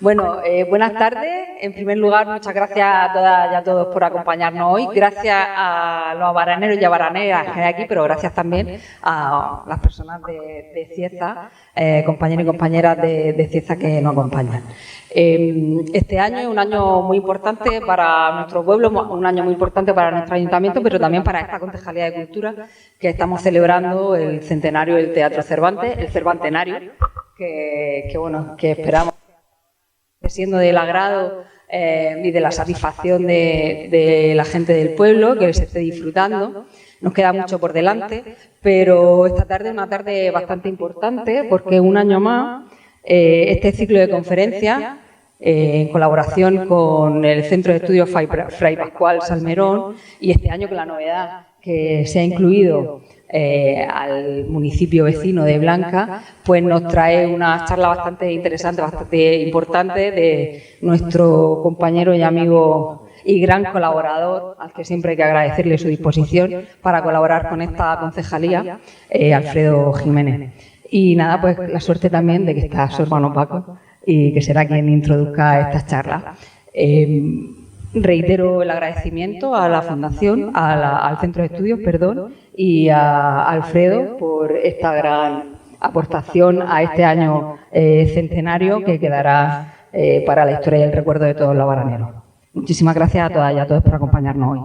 Bueno, buenas tardes. En primer lugar, muchas gracias a todas y a todos por acompañarnos hoy. Gracias a los abaraneros y abaraneras que hay aquí, pero gracias también a las personas de Cieza, compañeros y compañeras de Cieza que nos acompañan. Este año es un año muy importante para nuestro pueblo, un año muy importante para nuestro ayuntamiento, pero también para esta Concejalía de Cultura, que estamos celebrando el centenario del Teatro Cervantes, el Cervantenario, que esperamos siendo del agrado y de la satisfacción de la gente del pueblo, que se esté disfrutando. Nos queda mucho por delante, pero esta tarde es una tarde bastante importante porque un año más este ciclo de conferencias, en colaboración con el Centro de Estudios Fray Pascual Salmerón, y este año con la novedad que se ha incluido al municipio vecino de Blanca, pues nos trae una charla bastante interesante, bastante importante de nuestro compañero y amigo y gran colaborador, al que siempre hay que agradecerle su disposición para colaborar con esta concejalía, Alfredo Jiménez. Y nada, pues la suerte también de que está su hermano Paco y que será quien introduzca esta charla. Reitero el agradecimiento a la Fundación, al Centro de Estudios, y a Alfredo por esta gran aportación a este año centenario que quedará para la historia y el recuerdo de todos los baraneros. Muchísimas gracias a todas y a todos por acompañarnos hoy.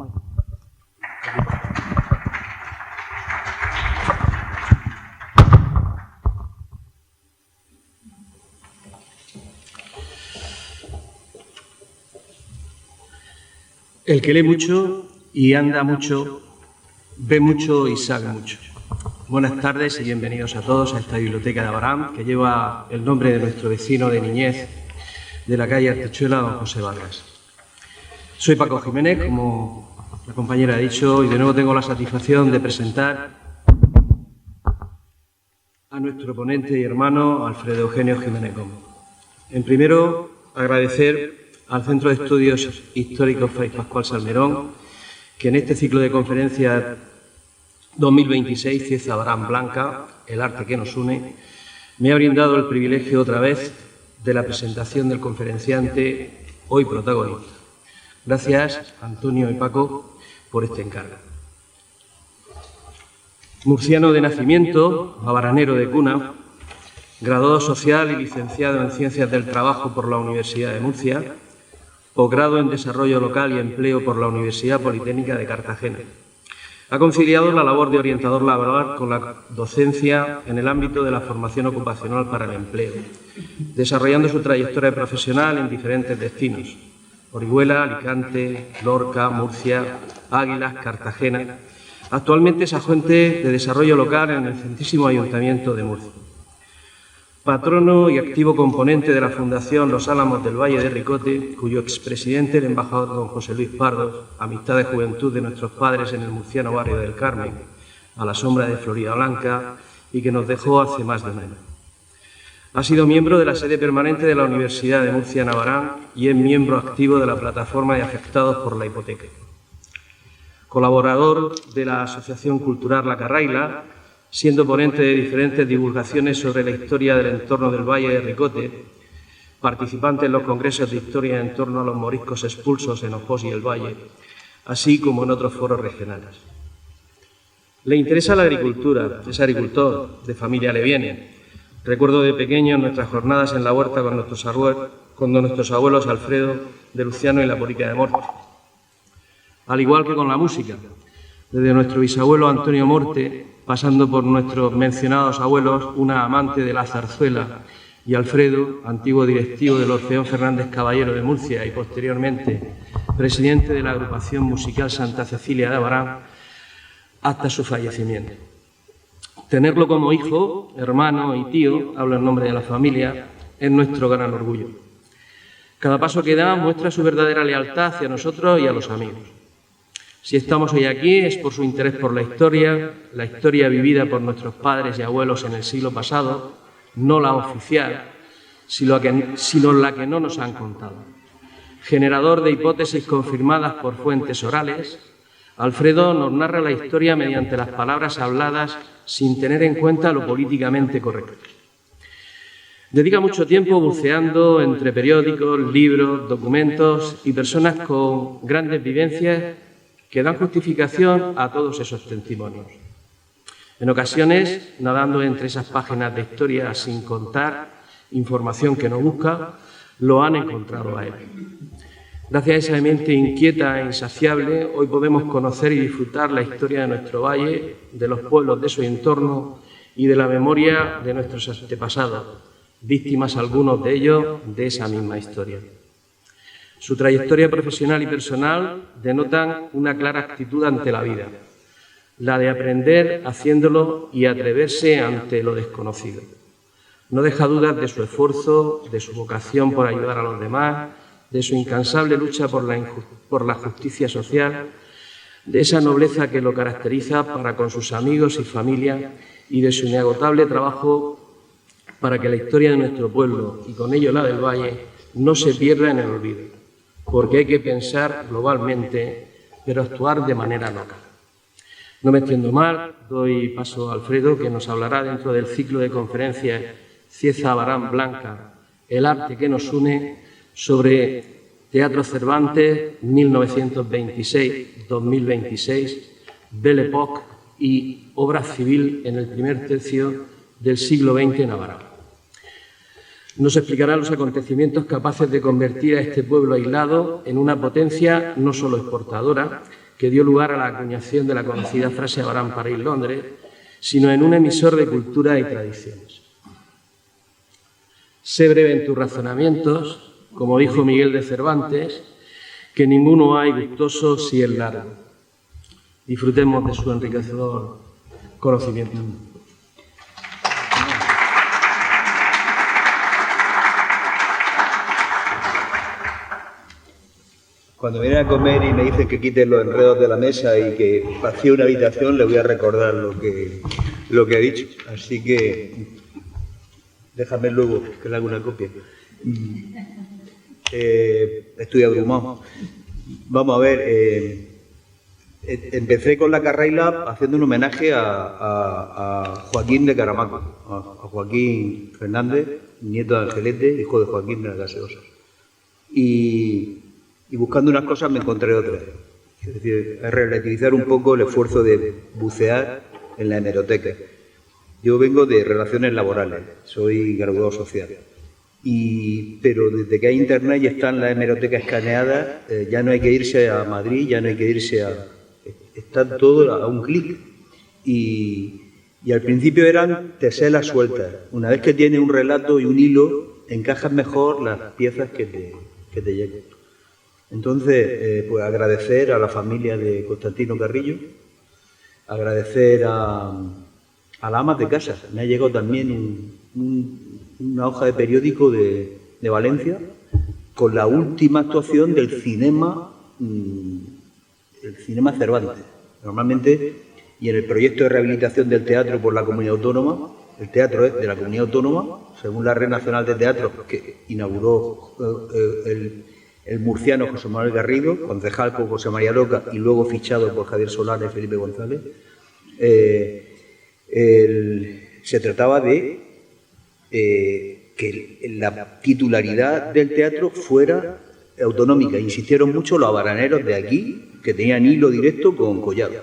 El que lee mucho y anda mucho, ve mucho y sabe mucho. Buenas tardes y bienvenidos a todos a esta biblioteca de Abarán, que lleva el nombre de nuestro vecino de niñez de la calle Artechuela, don José Vargas. Soy Paco Jiménez, como la compañera ha dicho, y de nuevo tengo la satisfacción de presentar a nuestro ponente y hermano Alfredo Eugenio Jiménez Gómez. En primero, agradecer al Centro de Estudios Históricos Fray Pascual Salmerón, que en este ciclo de conferencias 2026, Cieza Abarán Blanca, el arte que nos une, me ha brindado el privilegio otra vez de la presentación del conferenciante hoy protagonista. Gracias, Antonio y Paco, por este encargo. Murciano de nacimiento, abaranero de cuna, graduado social y licenciado en Ciencias del Trabajo por la Universidad de Murcia, posgrado en Desarrollo Local y Empleo por la Universidad Politécnica de Cartagena. Ha conciliado la labor de orientador laboral con la docencia en el ámbito de la formación ocupacional para el empleo, desarrollando su trayectoria profesional en diferentes destinos: Orihuela, Alicante, Lorca, Murcia, Águilas, Cartagena. Actualmente es agente de desarrollo local en el centrísimo Ayuntamiento de Murcia. Patrono y activo componente de la Fundación Los Álamos del Valle de Ricote, cuyo expresidente, el embajador don José Luis Pardo, amistad de juventud de nuestros padres en el murciano barrio del Carmen, a la sombra de Florida Blanca, y que nos dejó hace más de un año. Ha sido miembro de la sede permanente de la Universidad de Murcia en Abarán y es miembro activo de la plataforma de afectados por la hipoteca. Colaborador de la Asociación Cultural La Carraila, siendo ponente de diferentes divulgaciones sobre la historia del entorno del Valle de Ricote, participante en los congresos de historia en torno a los moriscos expulsos en Ojos y el Valle, así como en otros foros regionales. Le interesa la agricultura, es agricultor, de familia le viene. Recuerdo de pequeño nuestras jornadas en la huerta con nuestros abuelos Alfredo de Luciano y la Porica de Morte. Al igual que con la música, desde nuestro bisabuelo Antonio Morte, pasando por nuestros mencionados abuelos, una amante de la zarzuela, y Alfredo, antiguo directivo del Orfeón Fernández Caballero de Murcia y posteriormente presidente de la agrupación musical Santa Cecilia de Abarán, hasta su fallecimiento. Tenerlo como hijo, hermano y tío, hablo en nombre de la familia, es nuestro gran orgullo. Cada paso que da muestra su verdadera lealtad hacia nosotros y a los amigos. Si estamos hoy aquí es por su interés por la historia vivida por nuestros padres y abuelos en el siglo pasado, no la oficial, sino la que no nos han contado. Generador de hipótesis confirmadas por fuentes orales, Alfredo nos narra la historia mediante las palabras habladas sin tener en cuenta lo políticamente correcto. Dedica mucho tiempo buceando entre periódicos, libros, documentos y personas con grandes vivencias que dan justificación a todos esos testimonios. En ocasiones, nadando entre esas páginas de historia sin contar información que no busca, lo han encontrado a él. Gracias a esa mente inquieta e insaciable, hoy podemos conocer y disfrutar la historia de nuestro valle, de los pueblos de su entorno y de la memoria de nuestros antepasados, víctimas algunos de ellos de esa misma historia. Su trayectoria profesional y personal denotan una clara actitud ante la vida, la de aprender haciéndolo y atreverse ante lo desconocido. No deja dudas de su esfuerzo, de su vocación por ayudar a los demás, de su incansable lucha por la justicia social, de esa nobleza que lo caracteriza para con sus amigos y familia y de su inagotable trabajo para que la historia de nuestro pueblo y con ello la del Valle no se pierda en el olvido, porque hay que pensar globalmente, pero actuar de manera local. No me extiendo más, doy paso a Alfredo, que nos hablará dentro del ciclo de conferencias Cieza Barán Blanca, el arte que nos une, sobre Teatro Cervantes 1926-2026, Belle Époque y obra civil en el primer tercio del siglo XX en Navarra. Nos explicará los acontecimientos capaces de convertir a este pueblo aislado en una potencia no solo exportadora, que dio lugar a la acuñación de la conocida frase Abraham París-Londres, sino en un emisor de cultura y tradiciones. Sé breve en tus razonamientos, como dijo Miguel de Cervantes, que ninguno hay gustoso si es largo. Disfrutemos de su enriquecedor conocimiento. Cuando viene a comer y me dicen que quite los enredos de la mesa y que vacíe una habitación, le voy a recordar lo que ha dicho. Así que déjame luego que le haga una copia. Estoy abrumado. Vamos a ver, empecé con la carraila haciendo un homenaje a Joaquín de Caramaco, a Joaquín Fernández, nieto de Angelete, hijo de Joaquín de la Gaseosa. Y buscando unas cosas me encontré otras. Es decir, es relativizar un poco el esfuerzo de bucear en la hemeroteca. Yo vengo de relaciones laborales, soy graduado social. Pero desde que hay internet y están las hemerotecas escaneadas, ya no hay que irse a Madrid, ya no hay que irse a... Está todo a un clic. Y al principio eran teselas sueltas. Una vez que tienes un relato y un hilo, encajas mejor las piezas que te llegan. Entonces, pues agradecer a la familia de Constantino Carrillo, agradecer a la ama de casa. Me ha llegado también una hoja de periódico de Valencia con la última actuación del cinema Cervantes. Normalmente, y en el proyecto de rehabilitación del teatro por la Comunidad Autónoma, el teatro es de la Comunidad Autónoma, según la Red Nacional de Teatro que inauguró el murciano José Manuel Garrido, concejal con José María Loca y luego fichado por Javier Solana y Felipe González. Se trataba de que la titularidad del teatro fuera autonómica. Insistieron mucho los baraneros de aquí, que tenían hilo directo con Collado.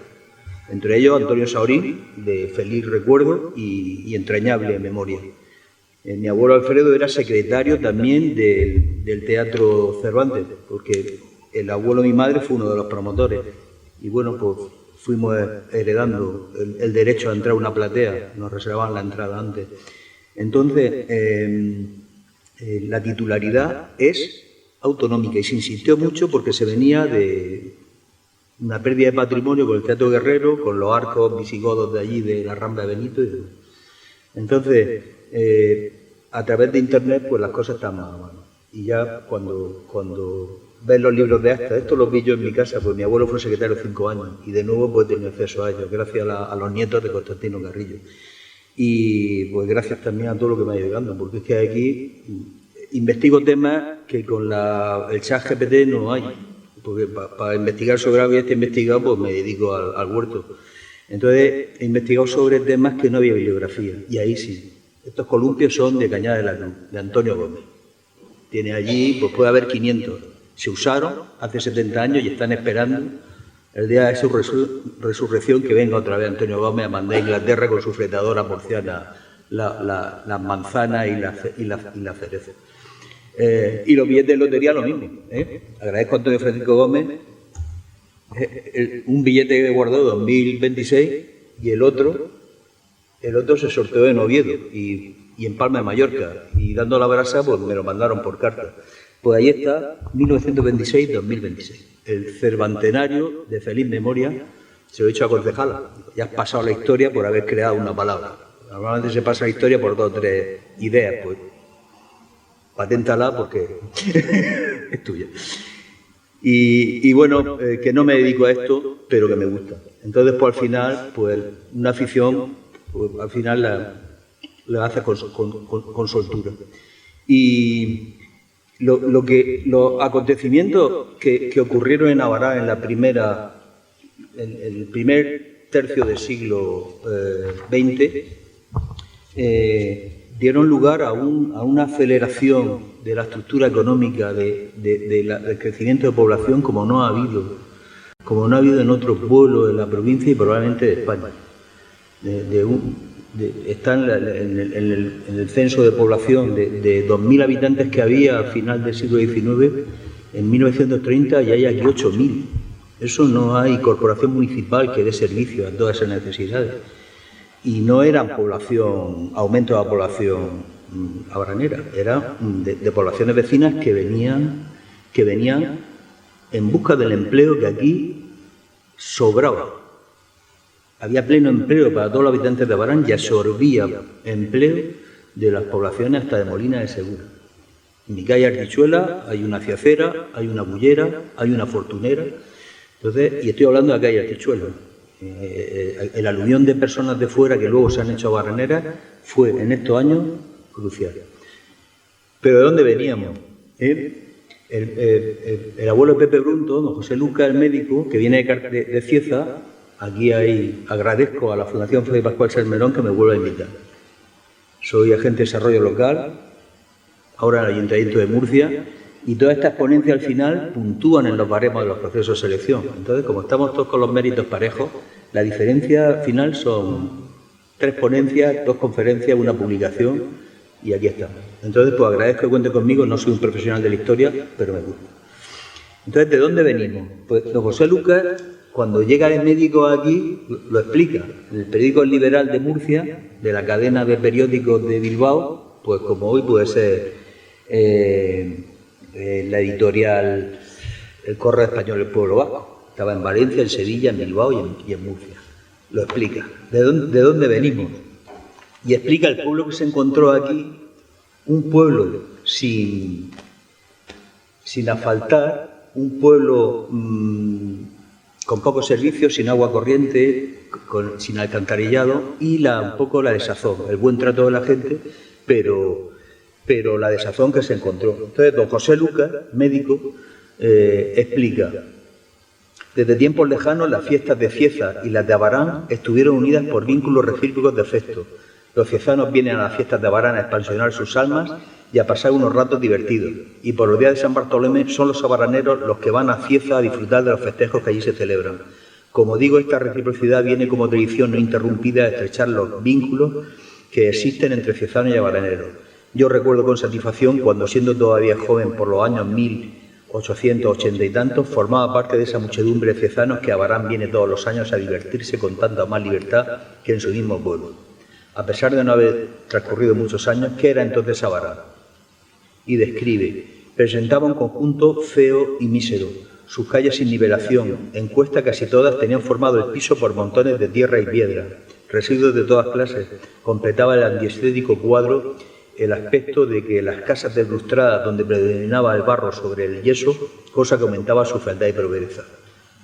Entre ellos Antonio Saurín, de feliz recuerdo y entrañable memoria. Mi abuelo Alfredo era secretario también del Teatro Cervantes, porque el abuelo de mi madre fue uno de los promotores. Y bueno, pues fuimos heredando el derecho a entrar a una platea, nos reservaban la entrada antes. Entonces, la titularidad es autonómica y se insistió mucho porque se venía de una pérdida de patrimonio con el Teatro Guerrero, con los arcos visigodos de allí, de la Rambla de Benito. Entonces, a través de internet, pues las cosas están más a mano. Y ya cuando ves los libros de actas, esto los vi yo en mi casa, pues mi abuelo fue secretario 5 años y de nuevo pues he tenido acceso a ellos, gracias a los nietos de Constantino Carrillo. Y pues gracias también a todo lo que me ha ido llegando, porque es que aquí investigo temas que con el chat GPT no hay, porque para investigar sobre algo que ya está investigado, pues me dedico al huerto. Entonces he investigado sobre temas que no había bibliografía, y ahí sí. Estos columpios son de Cañada de la Cruz, de Antonio Gómez. Tiene allí, pues puede haber 500. Se usaron hace 70 años y están esperando el día de su resurrección que venga otra vez Antonio Gómez a mandar a Inglaterra con su fletadora porciana las manzanas y la cereza. Y los billetes de lotería lo mismo. Agradezco a Antonio Francisco Gómez un billete que guardó 2026 y el otro se sorteó en Oviedo y en Palma de Mallorca, y dando la brasa pues me lo mandaron por carta. Pues ahí está, 1926-2026, el cervantenario de feliz memoria. Se lo he dicho a concejala, ya has pasado la historia por haber creado una palabra. Normalmente se pasa la historia por 2 o 3 ideas, pues paténtala porque es tuya. Y bueno, que no me dedico a esto, pero que me gusta. Entonces, pues al final, pues una afición, pues al final la hace con soltura. Y los acontecimientos que ocurrieron en Abarán en el primer tercio del siglo XX dieron lugar a una aceleración de la estructura económica del crecimiento de población como no ha habido en otros pueblos de la provincia y probablemente de España. Está en el censo de población de 2.000 habitantes que había al final del siglo XIX, en 1930 ya hay aquí 8.000. Eso no hay corporación municipal que dé servicio a todas esas necesidades. Y no eran aumento de la población abaranera, eran de poblaciones vecinas que venían en busca del empleo que aquí sobraba. Había pleno empleo para todos los habitantes de Abarán y absorbía empleo de las poblaciones hasta de Molina de Segura. En mi calle Artichuela hay una ciacera, hay una bullera, hay una fortunera. Entonces, y estoy hablando de la calle Artichuela. El aluvión de personas de fuera que luego se han hecho abarraneras fue en estos años crucial. Pero ¿de dónde veníamos? El abuelo de Pepe Brunto, don José Lucas, el médico, que viene de Cieza, aquí agradezco a la Fundación Fray Pascual Salmerón que me vuelva a invitar. Soy agente de desarrollo local, ahora en el Ayuntamiento de Murcia, y todas estas ponencias al final puntúan en los baremos de los procesos de selección. Entonces, como estamos todos con los méritos parejos, la diferencia final son 3 ponencias, 2 conferencias, una publicación, y aquí estamos. Entonces, pues agradezco que cuente conmigo, no soy un profesional de la historia, pero me gusta. Entonces, ¿de dónde venimos? Pues don José Lucas, cuando llega el médico aquí, lo explica. El periódico El Liberal de Murcia, de la cadena de periódicos de Bilbao, pues como hoy puede ser la editorial El Correo Español del Pueblo Vasco. Estaba en Valencia, en Sevilla, en Bilbao y en Murcia. Lo explica. ¿De dónde venimos? Y explica el pueblo que se encontró aquí, un pueblo sin asfaltar, un pueblo con pocos servicios, sin agua corriente, sin alcantarillado y un poco la desazón, el buen trato de la gente, pero la desazón que se encontró. Entonces, don José Lucas, médico, explica: desde tiempos lejanos las fiestas de Cieza y las de Abarán estuvieron unidas por vínculos recíprocos de afecto. Los ciezanos vienen a las fiestas de Abarán a expansionar sus almas y a pasar unos ratos divertidos. Y por los días de San Bartolomé son los abaraneros los que van a Cieza a disfrutar de los festejos que allí se celebran. Como digo, esta reciprocidad viene como tradición no interrumpida a estrechar los vínculos que existen entre ciezanos y abaraneros. Yo recuerdo con satisfacción cuando, siendo todavía joven por los años 1880 y tantos, formaba parte de esa muchedumbre de ciezanos que a Abarán viene todos los años a divertirse con tanta más libertad que en su mismo pueblo. A pesar de no haber transcurrido muchos años, ¿qué era entonces Abarán? Y describe: presentaba un conjunto feo y mísero, sus calles sin nivelación, en cuesta casi todas tenían formado el piso por montones de tierra y piedra, residuos de todas clases. Completaba el antiestético cuadro el aspecto de que las casas deslustradas donde predominaba el barro sobre el yeso, cosa que aumentaba su fealdad y pobreza.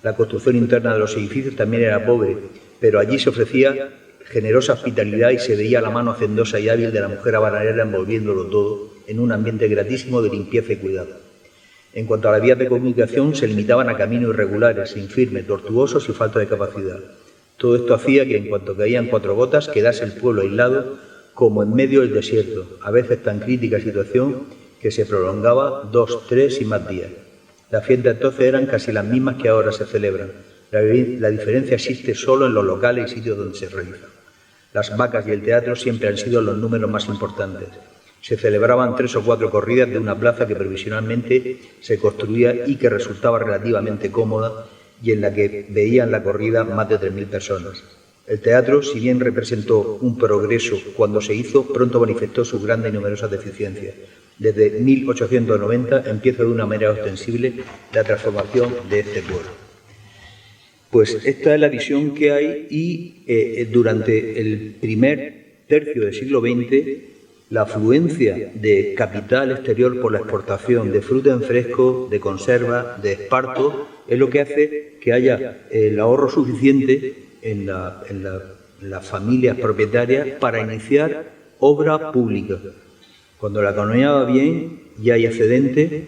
La construcción interna de los edificios también era pobre, pero allí se ofrecía generosa hospitalidad y se veía la mano hacendosa y hábil de la mujer abaranera envolviéndolo todo en un ambiente gratísimo de limpieza y cuidado. En cuanto a las vías de comunicación, se limitaban a caminos irregulares, infirmes, tortuosos y falta de capacidad. Todo esto hacía que, en cuanto caían 4 gotas, quedase el pueblo aislado como en medio del desierto, a veces tan crítica situación que se prolongaba 2, 3 y más días. Las fiestas entonces eran casi las mismas que ahora se celebran. La diferencia existe solo en los locales y sitios donde se realizan. Las vacas y el teatro siempre han sido los números más importantes. Se celebraban 3 o 4 corridas de una plaza que provisionalmente se construía y que resultaba relativamente cómoda y en la que veían la corrida más de 3.000 personas. El teatro, si bien representó un progreso cuando se hizo, pronto manifestó sus grandes y numerosas deficiencias. Desde 1890 empieza de una manera ostensible la transformación de este pueblo. Pues esta es la visión que hay y durante el primer tercio del siglo XX la afluencia de capital exterior por la exportación de fruta en fresco, de conserva, de esparto, es lo que hace que haya el ahorro suficiente en las familias propietarias para iniciar obra pública. Cuando la economía va bien, ya hay excedente,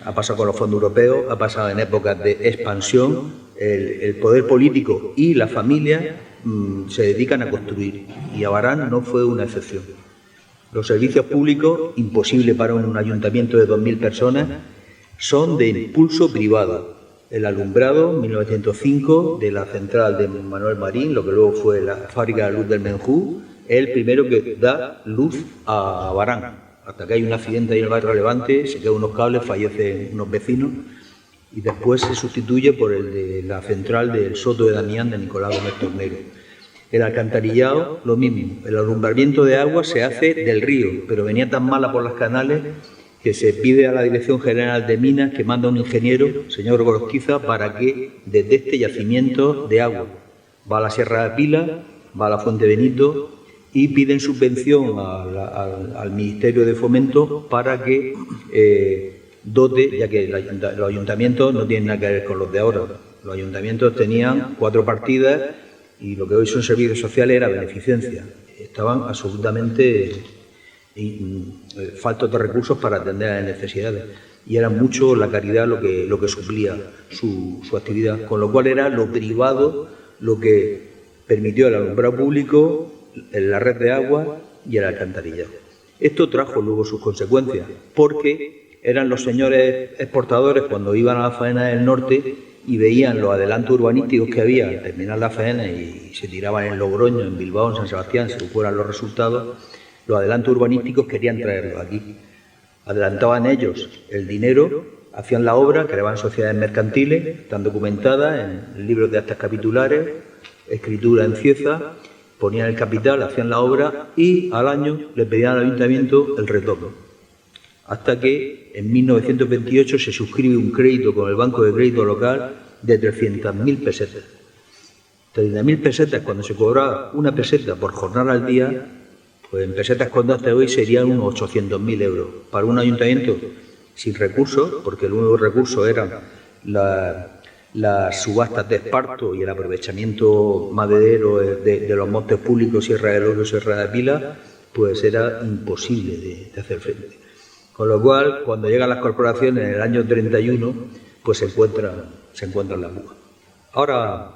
ha pasado con los fondos europeos, ha pasado en épocas de expansión, el poder político y la familia se dedican a construir, y Abarán no fue una excepción. Los servicios públicos, imposible para un ayuntamiento de 2.000 personas, son de impulso privado. El alumbrado, 1905, de la central de Manuel Marín, lo que luego fue la fábrica de luz del Menjú, es el primero que da luz a Abarán. Hasta que hay un accidente ahí en el barrio Levante, se quedan unos cables, fallecen unos vecinos, y después se sustituye por el de la central del Soto de Damián de Nicolás Gómez Tornero. El alcantarillado, lo mismo. El alumbramiento de agua se hace del río, pero venía tan mala por las canales que se pide a la Dirección General de Minas que manda un ingeniero, señor Gorosquiza, para que detecte yacimientos de agua. Va a la Sierra de Pila, va a la Fuente Benito y piden subvención al Ministerio de Fomento para que dote, ya que los ayuntamientos no tienen nada que ver con los de ahora. Los ayuntamientos tenían 4 partidas y lo que hoy son servicios sociales era beneficencia. Estaban absolutamente faltos de recursos para atender a las necesidades. Y era mucho la caridad lo que suplía su actividad, con lo cual era lo privado lo que permitió el alumbrado público, la red de agua y el alcantarillado. Esto trajo luego sus consecuencias, porque eran los señores exportadores cuando iban a la faena del norte y veían los adelantos urbanísticos que había al terminar la faena y se tiraban en Logroño, en Bilbao, en San Sebastián, según fueran los resultados, los adelantos urbanísticos querían traerlos aquí. Adelantaban ellos el dinero, hacían la obra, creaban sociedades mercantiles, están documentadas en libros de actas capitulares, escritura en Cieza, ponían el capital, hacían la obra y al año le pedían al ayuntamiento el retorno. Hasta que en 1928 se suscribe un crédito con el Banco de Crédito Local de 300.000 pesetas. 30.000 pesetas, cuando se cobraba una peseta por jornada al día, pues en pesetas contadas hoy serían unos 800.000 euros. Para un ayuntamiento sin recursos, porque el único recurso eran las subastas de esparto y el aprovechamiento maderero de los montes públicos, Sierra del Oro, Sierra de Pila, pues era imposible de hacer frente. Con lo cual, cuando llegan las corporaciones en el año 31, pues se encuentran la fuga. Ahora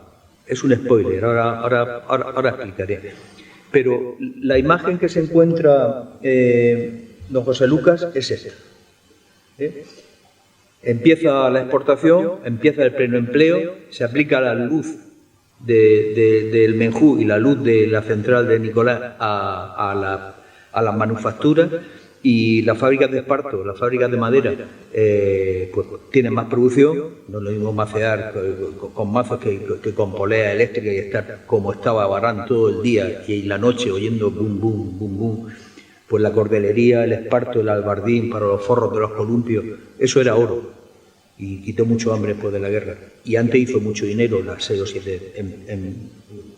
es un spoiler, ahora explicaré. Pero la imagen que se encuentra don José Lucas es esta. Empieza la exportación, empieza el pleno empleo, se aplica la luz del Menjú y la luz de la central de Nicolás a las manufacturas, y las fábricas de esparto, las fábricas de madera, pues tienen más producción. No es lo mismo macear con mazos que con polea eléctrica y estar como estaba Abarán todo el día y la noche oyendo bum, bum, bum, bum. Pues la cordelería, el esparto, el albardín para los forros de los columpios, eso era oro y quitó mucho hambre después de la guerra. Y antes hizo mucho dinero las 6 o 7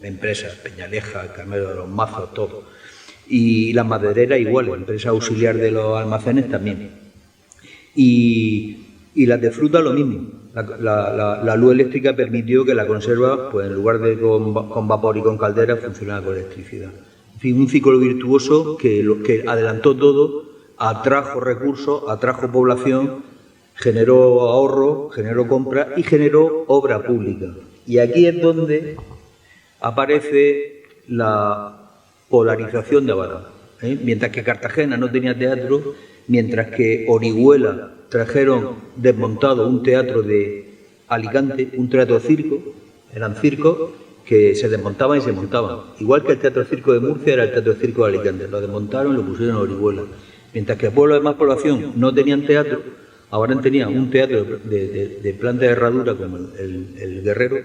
empresas, Peñaleja, Carmelo de los Mazos, todo. Y la maderera igual, la empresa auxiliar de los almacenes también. Y las de fruta lo mismo. La luz eléctrica permitió que la conserva, pues en lugar de con vapor y con caldera, funcionara con electricidad. En fin, un ciclo virtuoso que adelantó todo, atrajo recursos, atrajo población, generó ahorro, generó compra y generó obra pública. Y aquí es donde aparece polarización de Abarán. Mientras que Cartagena no tenía teatro, mientras que Orihuela trajeron desmontado un teatro de Alicante, un teatro de circo, eran circos que se desmontaban y se montaban. Igual que el Teatro Circo de Murcia era el Teatro Circo de Alicante, lo desmontaron y lo pusieron a Orihuela. Mientras que el pueblo de más población no tenían teatro, Abarán tenía un teatro de planta de herradura como el Guerrero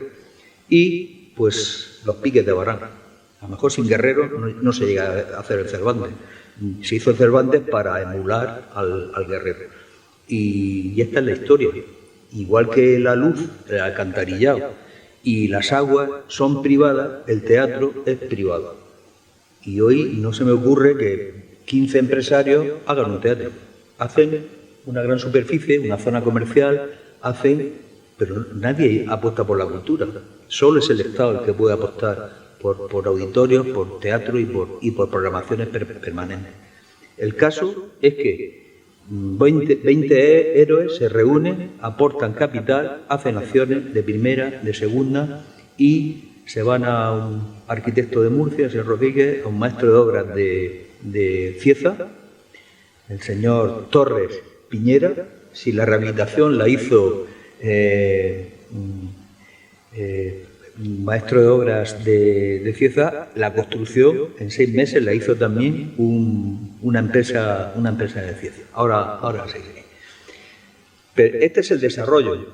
y pues los piques de Abarán. A lo mejor sin Guerrero no se llega a hacer el Cervantes. Se hizo el Cervantes para emular al Guerrero. Y esta es la historia. Igual que la luz, el alcantarillado y las aguas son privadas, el teatro es privado. Y hoy no se me ocurre que 15 empresarios hagan un teatro. Hacen una gran superficie, una zona comercial, pero nadie apuesta por la cultura. Solo es el Estado el que puede apostar por auditorios, por teatro y por programaciones permanentes. El caso es que 20 héroes se reúnen, aportan capital, hacen acciones de primera, de segunda y se van a un arquitecto de Murcia, el señor Rodríguez, a un maestro de obras de Cieza, el señor Torres Piñera. Si la rehabilitación la hizo maestro de obras de Cieza, la construcción en 6 meses la hizo también una empresa de Cieza. Ahora seguiré. Pero este es el desarrollo.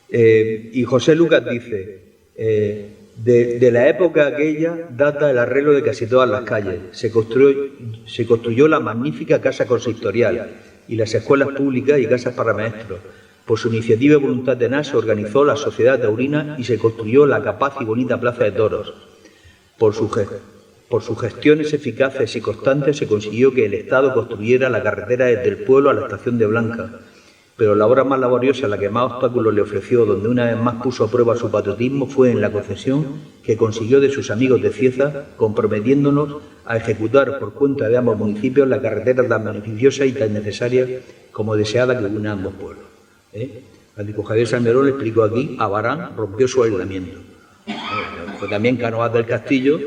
Y José Lucas dice, de la época aquella data el arreglo de casi todas las calles. Se construyó la magnífica casa consistorial y las escuelas públicas y casas para maestros. Por su iniciativa y voluntad tenaz se organizó la Sociedad Taurina y se construyó la capaz y bonita Plaza de Toros. Por sus gestiones eficaces y constantes se consiguió que el Estado construyera la carretera desde el pueblo a la estación de Blanca. Pero la obra más laboriosa, la que más obstáculos le ofreció, donde una vez más puso a prueba su patriotismo, fue en la concesión que consiguió de sus amigos de Cieza, comprometiéndonos a ejecutar por cuenta de ambos municipios la carretera tan beneficiosa y tan necesaria como deseada que une a ambos pueblos. Francisco Javier Salmerón le explicó aquí, Abarán rompió su aislamiento. Fue también Cánovas del Castillo,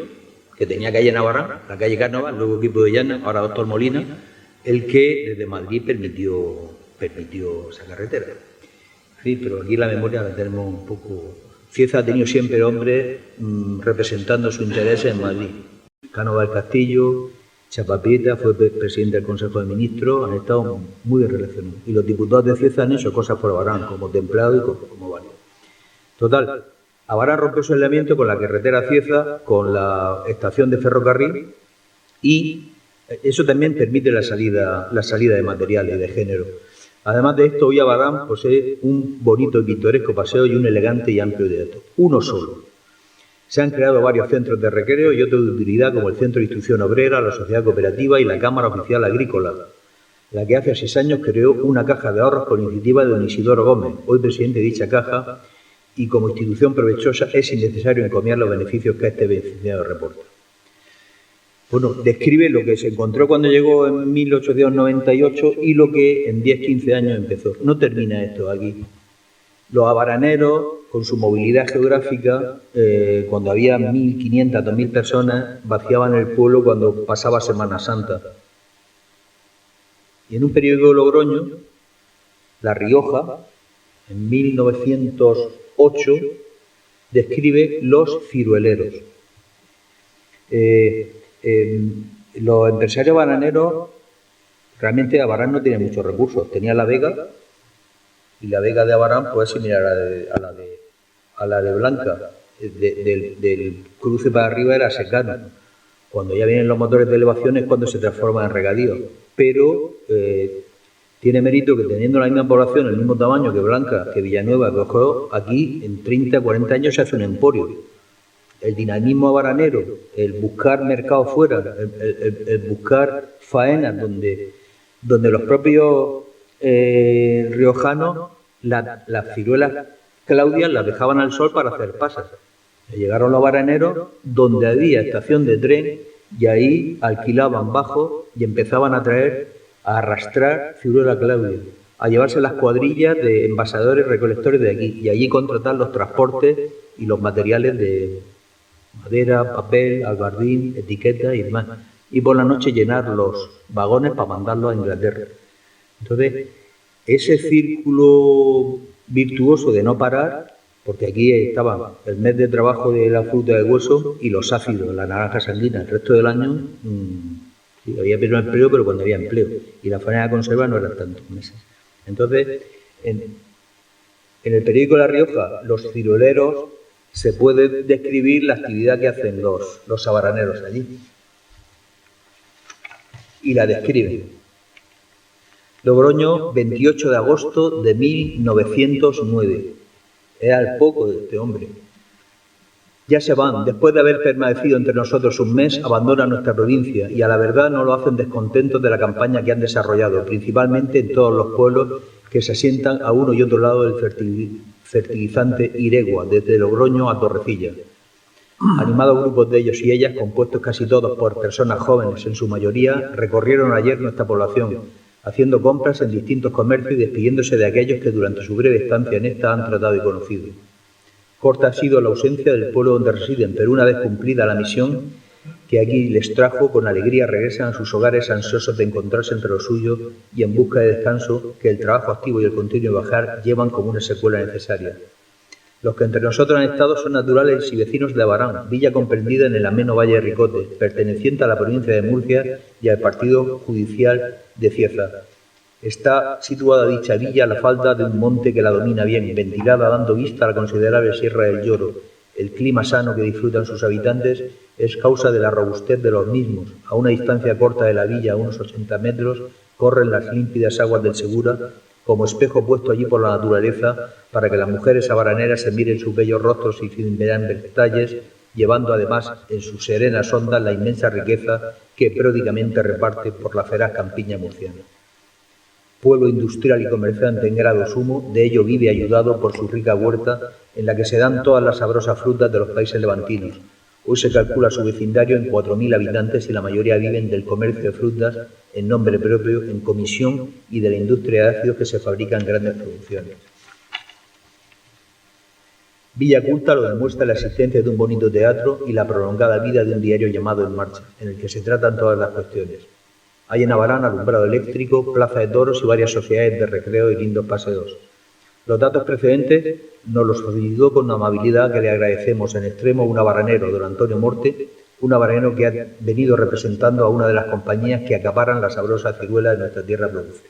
que tenía calle en Abarán, la calle Cánovas, luego Equipo de Llana, ahora Doctor Molina, el que desde Madrid permitió esa carretera. Sí, pero aquí la memoria la tenemos un poco... Cieza ha tenido siempre hombres representando su interés en Madrid. Cánovas del Castillo, Chapapieta fue presidente del Consejo de Ministros, han estado muy bien relacionados. Y los diputados de Cieza han hecho cosas por Abarán, como Templado y como varios. Total, Abarán rompió su aislamiento con la carretera Cieza, con la estación de ferrocarril y eso también permite la salida de materiales de género. Además de esto, hoy Abarán posee un bonito y pintoresco paseo y un elegante y amplio teatro. Uno solo. Se han creado varios centros de recreo y otros de utilidad como el Centro de Instrucción Obrera, la Sociedad Cooperativa y la Cámara Oficial Agrícola, la que hace 6 años creó una caja de ahorros por iniciativa de don Isidoro Gómez, hoy presidente de dicha caja, y como institución provechosa es innecesario encomiar los beneficios que este beneficiario reporta. Bueno, describe lo que se encontró cuando llegó en 1898 y lo que en 10-15 años empezó. No termina esto aquí. Los abaraneros, con su movilidad geográfica, cuando había 1.500, 2.000 personas, vaciaban el pueblo cuando pasaba Semana Santa. Y en un periódico de Logroño, La Rioja, en 1908, describe los cirueleros. Los empresarios bananeros, realmente Abarán no tiene muchos recursos. Tenía la Vega, y la Vega de Abarán puede ser similar a la de Blanca. Del cruce para arriba era secano. Cuando ya vienen los motores de elevación es cuando se transforma en regadío. Pero tiene mérito que teniendo la misma población, el mismo tamaño que Blanca, que Villanueva, que Ojo, aquí en 30, 40 años se hace un emporio. El dinamismo abaranero, el buscar mercado fuera, el buscar faenas donde los propios riojanos, las ciruelas Claudias las dejaban al sol para hacer pasas. Llegaron los baraneros donde había estación de tren y ahí alquilaban bajos y empezaban a arrastrar ciruela Claudia, a llevarse las cuadrillas de envasadores recolectores de aquí y allí contratar los transportes y los materiales de madera, papel, albardín, etiqueta y demás. Y por la noche llenar los vagones para mandarlos a Inglaterra. Entonces, ese círculo virtuoso de no parar, porque aquí estaba el mes de trabajo de la fruta de hueso y los ácidos, la naranja sanguínea. El resto del año sí, había menos empleo, pero cuando había empleo. Y la faena de conserva no eran tantos meses. Entonces, en el periódico La Rioja, los cirueleros, se puede describir la actividad que hacen los sabaraneros allí. Y la describen. Logroño, 28 de agosto de 1909. Es al poco de este hombre. Ya se van, después de haber permanecido entre nosotros un mes, abandonan nuestra provincia y a la verdad no lo hacen descontentos de la campaña que han desarrollado, principalmente en todos los pueblos que se asientan a uno y otro lado del fertilizante Iregua, desde Logroño a Torrecilla. Animados grupos de ellos y ellas, compuestos casi todos por personas jóvenes en su mayoría, recorrieron ayer nuestra población, haciendo compras en distintos comercios y despidiéndose de aquellos que durante su breve estancia en esta han tratado y conocido. Corta ha sido la ausencia del pueblo donde residen, pero una vez cumplida la misión que aquí les trajo, con alegría regresan a sus hogares ansiosos de encontrarse entre los suyos y en busca de descanso que el trabajo activo y el continuo bajar llevan como una secuela necesaria. Los que entre nosotros han estado son naturales y vecinos de Abarán, villa comprendida en el ameno Valle de Ricote, perteneciente a la provincia de Murcia y al partido judicial de Cieza. Está situada dicha villa a la falda de un monte que la domina bien, ventilada dando vista a la considerable Sierra del Lloro. El clima sano que disfrutan sus habitantes es causa de la robustez de los mismos. A una distancia corta de la villa, a unos 80 metros, corren las límpidas aguas del Segura, como espejo puesto allí por la naturaleza, para que las mujeres sabaraneras se miren sus bellos rostros y sin detalles, llevando además en sus serenas ondas la inmensa riqueza que pródigamente reparte por la feraz campiña murciana. Pueblo industrial y comerciante en grado sumo, de ello vive ayudado por su rica huerta, en la que se dan todas las sabrosas frutas de los países levantinos. Hoy se calcula su vecindario en 4.000 habitantes y la mayoría viven del comercio de frutas en nombre propio, en comisión y de la industria de ácidos que se fabrica en grandes producciones. Villa Culta lo demuestra la existencia de un bonito teatro y la prolongada vida de un diario llamado En Marcha, en el que se tratan todas las cuestiones. Hay en Abarán alumbrado eléctrico, plaza de toros y varias sociedades de recreo y lindos paseos. Los datos precedentes nos los facilitó con una amabilidad que le agradecemos en extremo un abaranero, don Antonio Morte, un abaranero que ha venido representando a una de las compañías que acaparan la sabrosa ciruela de nuestra tierra produce.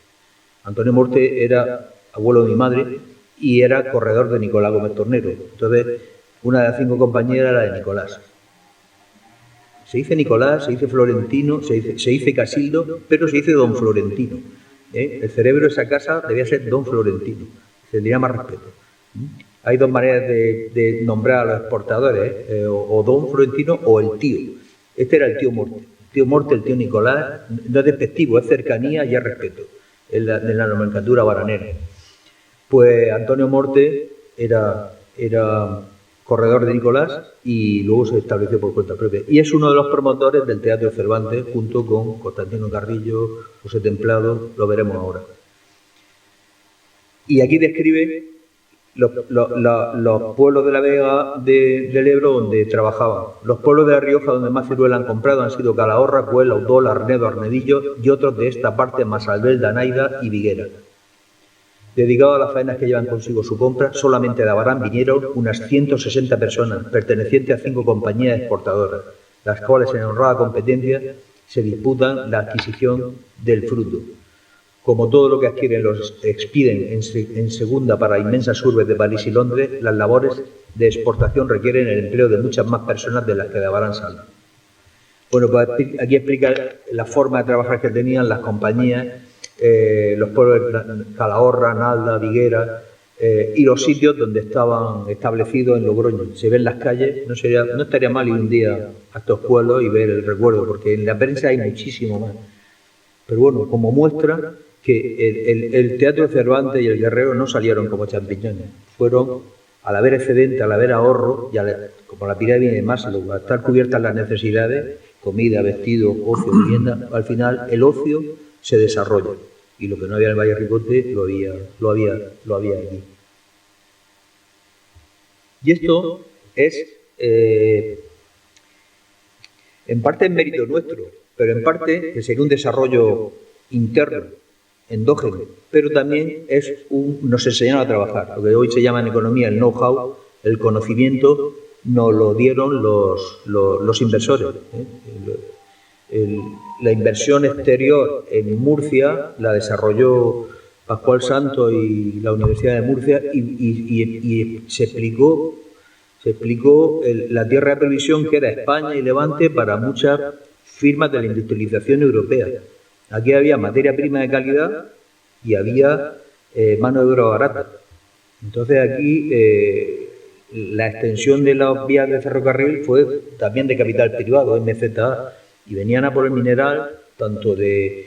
Antonio Morte era abuelo de mi madre y era corredor de Nicolás Gómez Tornero. Entonces, una de las 5 compañías era la de Nicolás. Se dice Nicolás, se dice Florentino, se dice Casildo, pero se dice Don Florentino. El cerebro de esa casa debía ser Don Florentino. Se tendría más respeto. Hay 2 maneras de nombrar a los exportadores, o Don Florentino o el tío. Este era el tío Morte. El tío Morte, el tío Nicolás, no es despectivo, es cercanía y es respeto. Es de la nomenclatura baranera. Pues Antonio Morte era corredor de Nicolás y luego se estableció por cuenta propia. Y es uno de los promotores del Teatro Cervantes junto con Constantino Carrillo, José Templado, lo veremos ahora. Y aquí describe los pueblos de la Vega del Ebro donde trabajaban. Los pueblos de La Rioja donde más ciruela han comprado han sido Calahorra, Cuel, Audol, Arnedo, Arnedillo y otros de esta parte Masalbelda, Naida y Viguera. Dedicado a las faenas que llevan consigo su compra, solamente de Abarán vinieron unas 160 personas, pertenecientes a 5 compañías exportadoras, las cuales en honrada competencia se disputan la adquisición del fruto. Como todo lo que adquieren los expiden en segunda para inmensas urbes de París y Londres, las labores de exportación requieren el empleo de muchas más personas de las que de Abarán salen. Bueno, pues aquí explica la forma de trabajar que tenían las compañías, los pueblos de Calahorra, Nalda, Viguera y los sitios donde estaban establecidos en Logroño. Se ven las calles, no estaría mal ir un día a estos pueblos y ver el recuerdo, porque en la prensa hay muchísimo más. Pero bueno, como muestra que el Teatro Cervantes y el Guerrero no salieron como champiñones, fueron, al haber excedente, al haber ahorro, y como la pirámide de Maslow, al estar cubiertas las necesidades, comida, vestido, ocio, vivienda, al final el ocio se desarrolla. Y lo que no había en el Valle de Ricote lo había aquí. Y esto es En parte es mérito nuestro, pero en parte que sería un desarrollo interno, endógeno, pero también nos enseñaron a trabajar. Lo que hoy se llama en economía el know-how, el conocimiento, nos lo dieron los inversores. La inversión exterior en Murcia la desarrolló Pascual Santos y la Universidad de Murcia y se explicó la tierra de previsión que era España y Levante para muchas firmas de la industrialización europea. Aquí había materia prima de calidad y había mano de obra barata. Entonces aquí la extensión de las vías de ferrocarril fue también de capital privado, MZA, y venían a por el mineral tanto de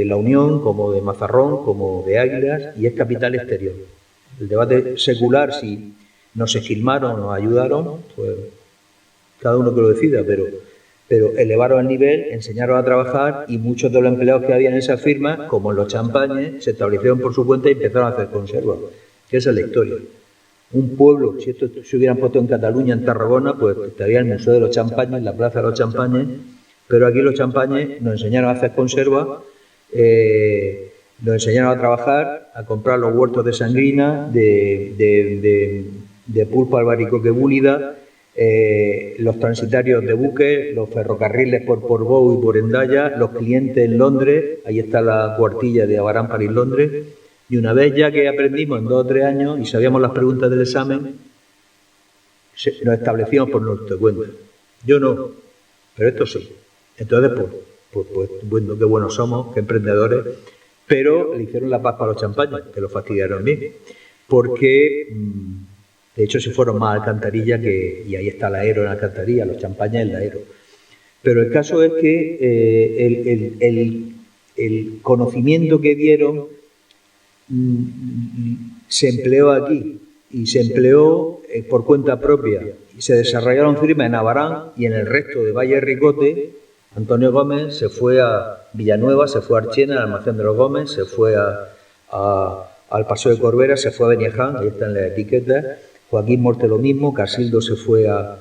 La Unión como de Mazarrón como de Águilas, y es capital exterior. El debate secular, si nos esquilmaron, nos ayudaron, pues cada uno que lo decida, pero elevaron el nivel, enseñaron a trabajar, y muchos de los empleados que había en esas firmas, como en los champañes, se establecieron por su cuenta y empezaron a hacer conservas. Esa es la historia. Un pueblo, si esto se hubieran puesto en Cataluña, en Tarragona, pues estaría el Museo de los Champañes, la Plaza de los Champañes, pero aquí los champañes nos enseñaron a hacer conservas, nos enseñaron a trabajar, a comprar los huertos de sangrina, de pulpa, albaricoque, búlida, los transitarios de buques, los ferrocarriles por Portbou y por Hendaya, los clientes en Londres, ahí está la cuartilla de Abarán, París, Londres, y una vez ya que aprendimos en 2 o 3 años y sabíamos las preguntas del examen, nos establecíamos por nuestra cuenta. Yo no, pero esto sí. Entonces, pues bueno, qué buenos somos, qué emprendedores, pero le hicieron la paz para los champañas, que lo fastidiaron bien, porque de hecho se fueron más a Alcantarilla, y ahí está la Aero en Alcantarilla, los champañas en la Aero. Pero el caso es que el conocimiento que dieron se empleó aquí, y se empleó por cuenta propia, y se desarrollaron firmas en Abarán y en el resto de Valle Ricote. Antonio Gómez se fue a Villanueva, se fue a Archena, al Almacén de los Gómez, se fue al Paseo de Corbera, se fue a Beniaján, ahí están las etiquetas. Joaquín Morte lo mismo, Casildo se fue a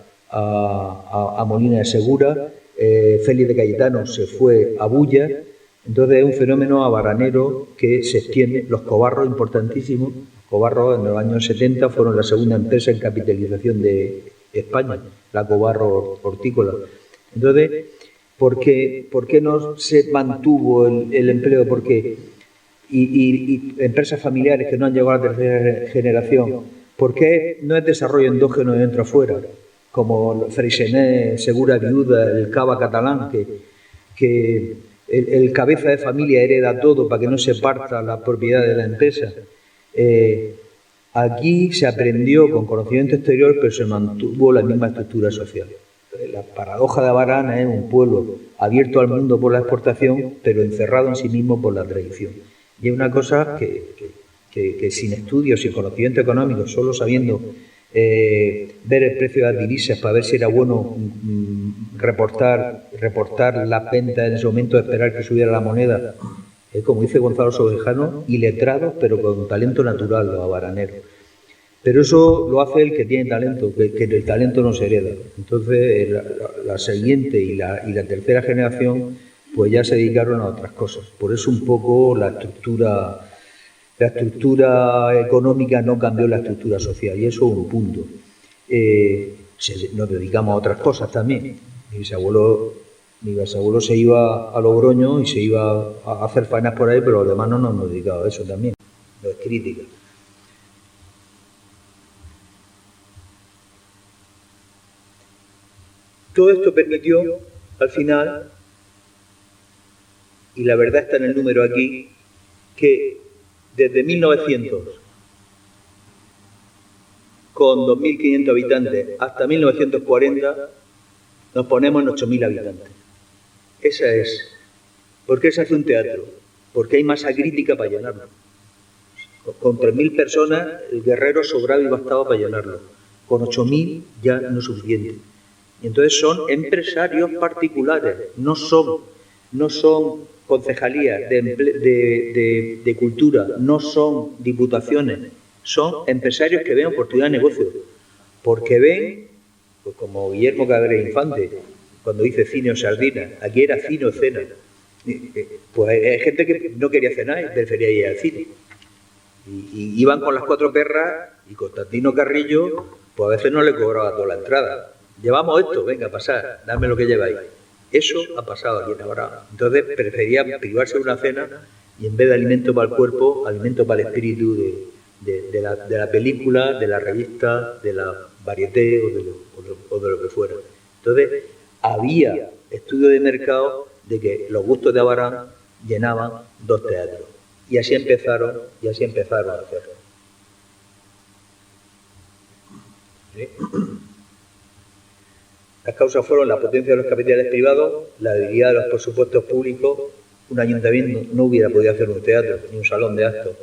Molina de Segura, Félix de Cayetano se fue a Bulla. Entonces es un fenómeno abaranero que se extiende. Los Cobarros, importantísimos. Los Cobarros en los años 70 fueron la segunda empresa en capitalización de España, la Cobarro Hortícola. Entonces, ¿por qué no se mantuvo el empleo? Porque y empresas familiares que no han llegado a la tercera generación, ¿por qué no es desarrollo endógeno de dentro afuera? Como Freixenet, Segura Viuda, el Cava catalán, que el cabeza de familia hereda todo para que no se parta la propiedad de la empresa. Aquí se aprendió con conocimiento exterior, pero se mantuvo la misma estructura social. La paradoja de Abarán es un pueblo abierto al mundo por la exportación, pero encerrado en sí mismo por la tradición. Y es una cosa que sin estudios, sin conocimiento económico, solo sabiendo ver el precio de las divisas para ver si era bueno reportar las ventas en ese momento, esperar que subiera la moneda, como dice Gonzalo Sobejano, iletrados, pero con talento natural, los abaraneros. Pero eso lo hace el que tiene talento, que el talento no se hereda. Entonces la siguiente y la tercera generación pues ya se dedicaron a otras cosas. Por eso un poco la estructura económica no cambió la estructura social, y eso es un punto. Nos dedicamos a otras cosas también. Mi bisabuelo se iba a Logroño y se iba a hacer faenas por ahí, pero los demás no nos hemos dedicado a eso también. No es crítica. Todo esto permitió, al final, y la verdad está en el número aquí, que desde 1900, con 2.500 habitantes, hasta 1940, nos ponemos en 8.000 habitantes. Esa es. ¿Por qué se hace un teatro? Porque hay masa crítica para llenarlo. Con 3.000 personas, el Guerrero sobraba y bastaba para llenarlo. Con 8.000 ya no es suficiente. Y entonces son empresarios particulares, no son concejalías de cultura, no son diputaciones, son empresarios que ven oportunidad de negocio, porque ven, pues como Guillermo Cabrera Infante, cuando dice cine o sardina, aquí era cine o cena. Pues hay gente que no quería cenar y prefería ir al cine. Y iban con las 4 perras y Constantino Carrillo, pues a veces no le cobraba toda la entrada. Llevamos esto, venga, pasad, dame lo que lleváis. Eso ha pasado aquí en Abarán. Entonces preferían privarse de una cena y en vez de alimento para el cuerpo, alimento para el espíritu de la película, de la revista, de la varieté o de lo que fuera. Entonces había estudio de mercado de que los gustos de Abarán llenaban 2 teatros. Y así empezaron a hacerlo. ¿Sí? Las causas fueron la potencia de los capitales privados, la debilidad de los presupuestos públicos. Un ayuntamiento no hubiera podido hacer un teatro ni un salón de actos.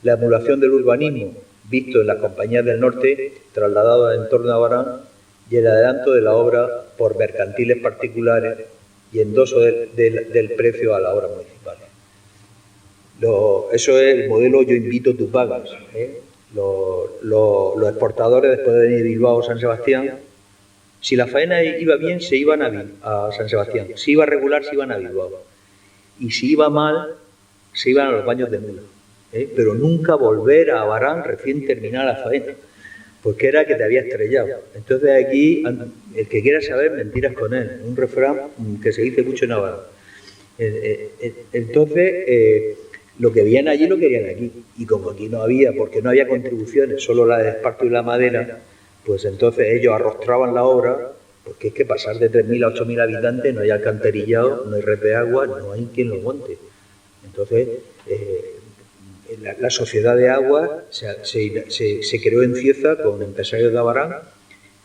La emulación del urbanismo, visto en las compañías del norte, trasladado al entorno de Abarán, y el adelanto de la obra por mercantiles particulares y endoso del precio a la obra municipal. Eso es el modelo yo invito, tú pagas. Los exportadores, después de venir de Bilbao o San Sebastián, si la faena iba bien, se iban a San Sebastián. Si iba regular, se iban a Bilbao. Y si iba mal, se iban a los baños de mula. Pero nunca volver a Abarán recién terminada la faena, porque era que te había estrellado. Entonces aquí, el que quiera saber, mentiras con él. Un refrán que se dice mucho en Abarán. Entonces, lo que veían allí lo querían aquí. Y como aquí no había, porque no había contribuciones, solo la de esparto y la madera, pues entonces ellos arrostraban la obra, porque es que pasar de 3.000 a 8.000 habitantes, no hay alcantarillado, no hay red de agua, no hay quien lo monte. Entonces, la sociedad de agua se creó en Cieza con empresarios de Abarán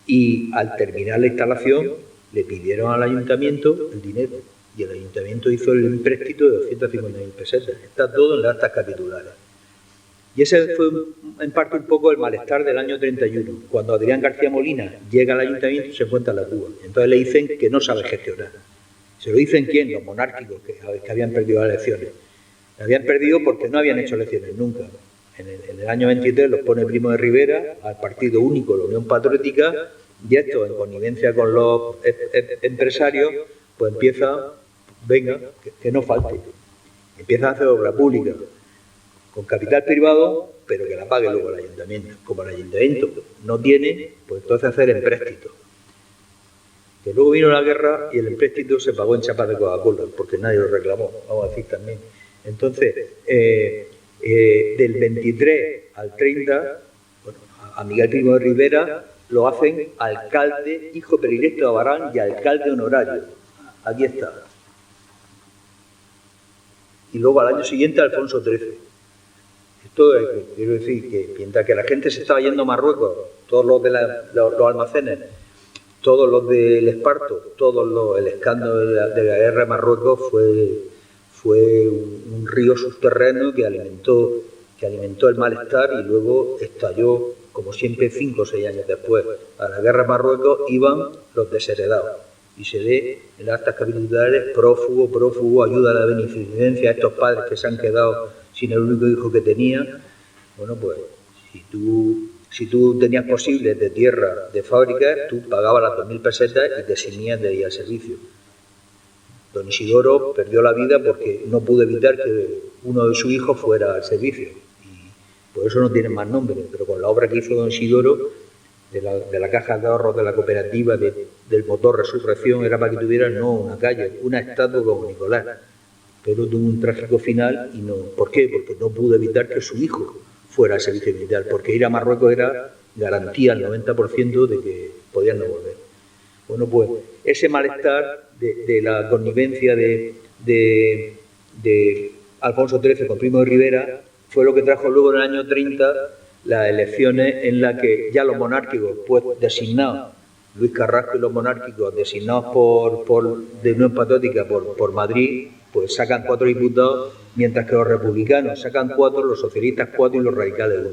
y al terminar la instalación le pidieron al ayuntamiento el dinero y el ayuntamiento hizo el empréstito de 250.000 pesetas. Está todo en las actas capitulares. Y ese fue en parte un poco el malestar del año 31, cuando Adrián García Molina llega al ayuntamiento y se encuentra en la Cuba. Entonces le dicen que no sabe gestionar. ¿Se lo dicen quién? Los monárquicos, que habían perdido las elecciones. La habían perdido porque no habían hecho elecciones nunca. En el año 23 los pone Primo de Rivera al partido único, la Unión Patriótica, y esto, en connivencia con los empresarios, pues empieza, venga, que no falte. Empieza a hacer obra pública con capital privado, pero que la pague luego el ayuntamiento. Como el ayuntamiento no tiene, pues entonces hacer empréstito. Que luego vino la guerra y el empréstito se pagó en chapas de Coca-Cola, porque nadie lo reclamó, vamos a decir también. Entonces, del 23 al 30, bueno, a Miguel Primo de Rivera lo hacen alcalde, hijo predilecto de Abarán y alcalde honorario. Aquí está. Y luego al año siguiente Alfonso XIII. Esto quiero decir que mientras que la gente se estaba yendo a Marruecos, todos los de los almacenes, todos los del esparto, el escándalo de la guerra de Marruecos fue un río subterráneo que alimentó el malestar y luego estalló, como siempre, 5 o 6 años después. A la guerra de Marruecos iban los desheredados y se ve en las actas capitulares prófugo, ayuda a la beneficencia a estos padres que se han quedado sin el único hijo que tenían. Bueno, pues si tú tenías posibles de tierra, de fábricas, tú pagabas las 2.000 pesetas y te eximías de ir al servicio. Don Isidoro perdió la vida porque no pudo evitar que uno de sus hijos fuera al servicio. Y por eso no tiene más nombre, pero con la obra que hizo don Isidoro, de la caja de ahorros de la cooperativa, del motor Resurrección, era para que tuviera no una calle, una estatua como Nicolás. Pero tuvo un trágico final y no. ¿Por qué? Porque no pudo evitar que su hijo fuera al servicio militar, porque ir a Marruecos era garantía al 90% de que podían no volver. Bueno, pues ese malestar de la connivencia de Alfonso XIII con Primo de Rivera fue lo que trajo luego en el año 30 las elecciones en las que ya los monárquicos, pues designados, Luis Carrasco y los monárquicos designados de Unión Patriótica por Madrid, pues sacan 4 diputados, mientras que los republicanos sacan 4, los socialistas 4 y los radicales 1.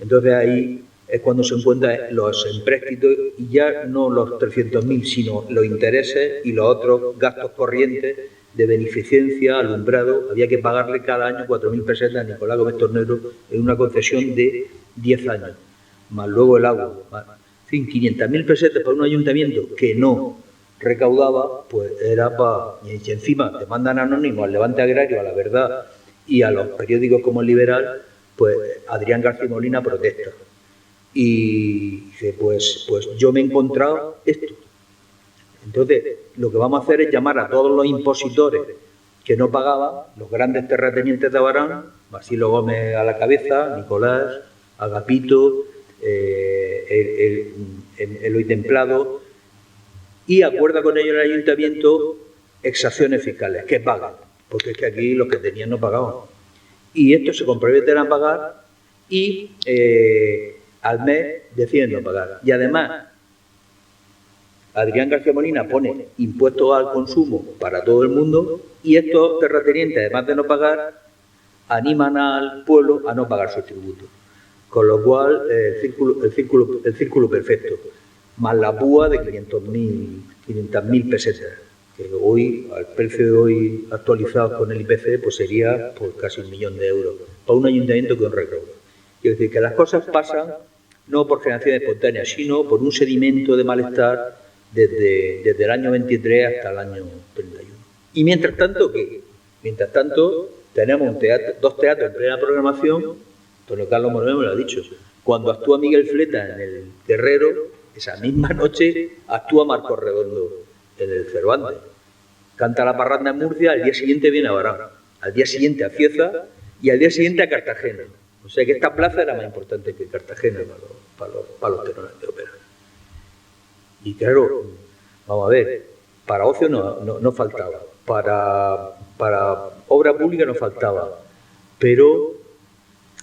Entonces ahí es cuando se encuentran los empréstitos y ya no los 300.000, sino los intereses y los otros gastos corrientes de beneficencia, alumbrado. Había que pagarle cada año 4.000 pesetas a Nicolás Gómez Tornero en una concesión de 10 años, más luego el agua. En fin, 500.000 pesetas para un ayuntamiento que no recaudaba, pues era para... Y encima te mandan anónimo al Levante Agrario, a La Verdad y a los periódicos como El Liberal, pues Adrián García Molina protesta. Y dice, pues yo me he encontrado esto. Entonces, lo que vamos a hacer es llamar a todos los impositores que no pagaban, los grandes terratenientes de Abarán, Basilio Gómez a la cabeza, Nicolás, Agapito, Eloy Templado, y acuerda con ellos el ayuntamiento exacciones fiscales, que pagan, porque es que aquí los que tenían no pagaban. Y estos se comprometen a pagar y al mes deciden no pagar. Y además, Adrián García Molina pone impuestos al consumo para todo el mundo y estos terratenientes, además de no pagar, animan al pueblo a no pagar sus tributos. Con lo cual, el círculo perfecto, más la púa de 500.000 pesetas, que hoy, al precio de hoy actualizado con el IPC, pues sería por casi 1 millón de euros, para un ayuntamiento que un recaudo. Quiero decir que las cosas pasan no por generación espontánea, sino por un sedimento de malestar desde el año 23 hasta el año 31. Y mientras tanto, ¿qué? Mientras tanto, tenemos dos teatros en plena programación. Antonio Carlos Moreno me lo ha dicho. Cuando actúa Miguel Fleta en el Guerrero, esa misma noche actúa Marcos Redondo en el Cervantes. Canta la parranda en Murcia, al día siguiente viene a Barán, al día siguiente a Cieza y al día siguiente a Cartagena. O sea que esta plaza era más importante que Cartagena para los tenores de ópera. Y claro, vamos a ver, para ocio no faltaba, para obra pública no faltaba, pero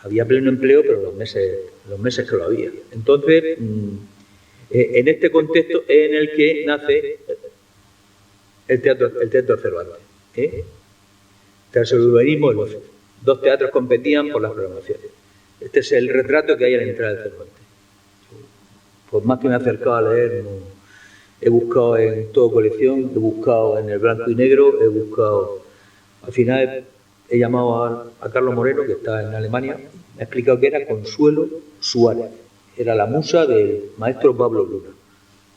había pleno empleo, pero los meses que lo había. Entonces, en este contexto es en el que nace el teatro Cervantes. Tras el urbanismo, los dos teatros competían por las programaciones. Este es el retrato que hay a la entrada del Cervantes. Por más que me he acercado a leer, he buscado en toda colección, he buscado en el blanco y negro, he buscado... Al final he llamado a Carlos Moreno, que está en Alemania, me ha explicado que era Consuelo Suárez. Era la musa del maestro Pablo Luna.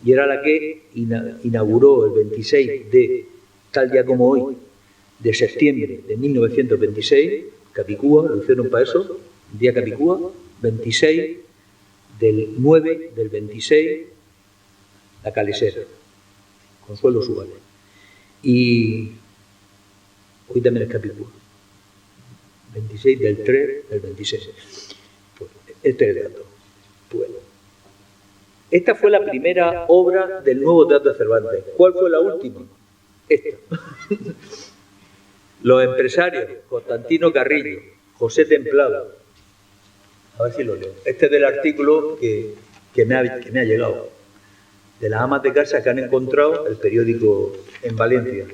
Y era la que inauguró el 26 de, tal día como hoy, de septiembre de 1926, Capicúa, lo hicieron para eso, día Capicúa, 26 del 9 del 26, la Calesera, Consuelo Suárez. Y hoy también es Capicúa, 26 del 3 del 26. Pues este es el dato. Bueno, esta fue la primera obra del nuevo Teatro Cervantes. ¿Cuál fue la última? Esta. Los empresarios, Constantino Carrillo, José Templado. A ver si lo leo. Este es del artículo que me ha llegado. De las amas de casa que han encontrado el periódico en Valencia.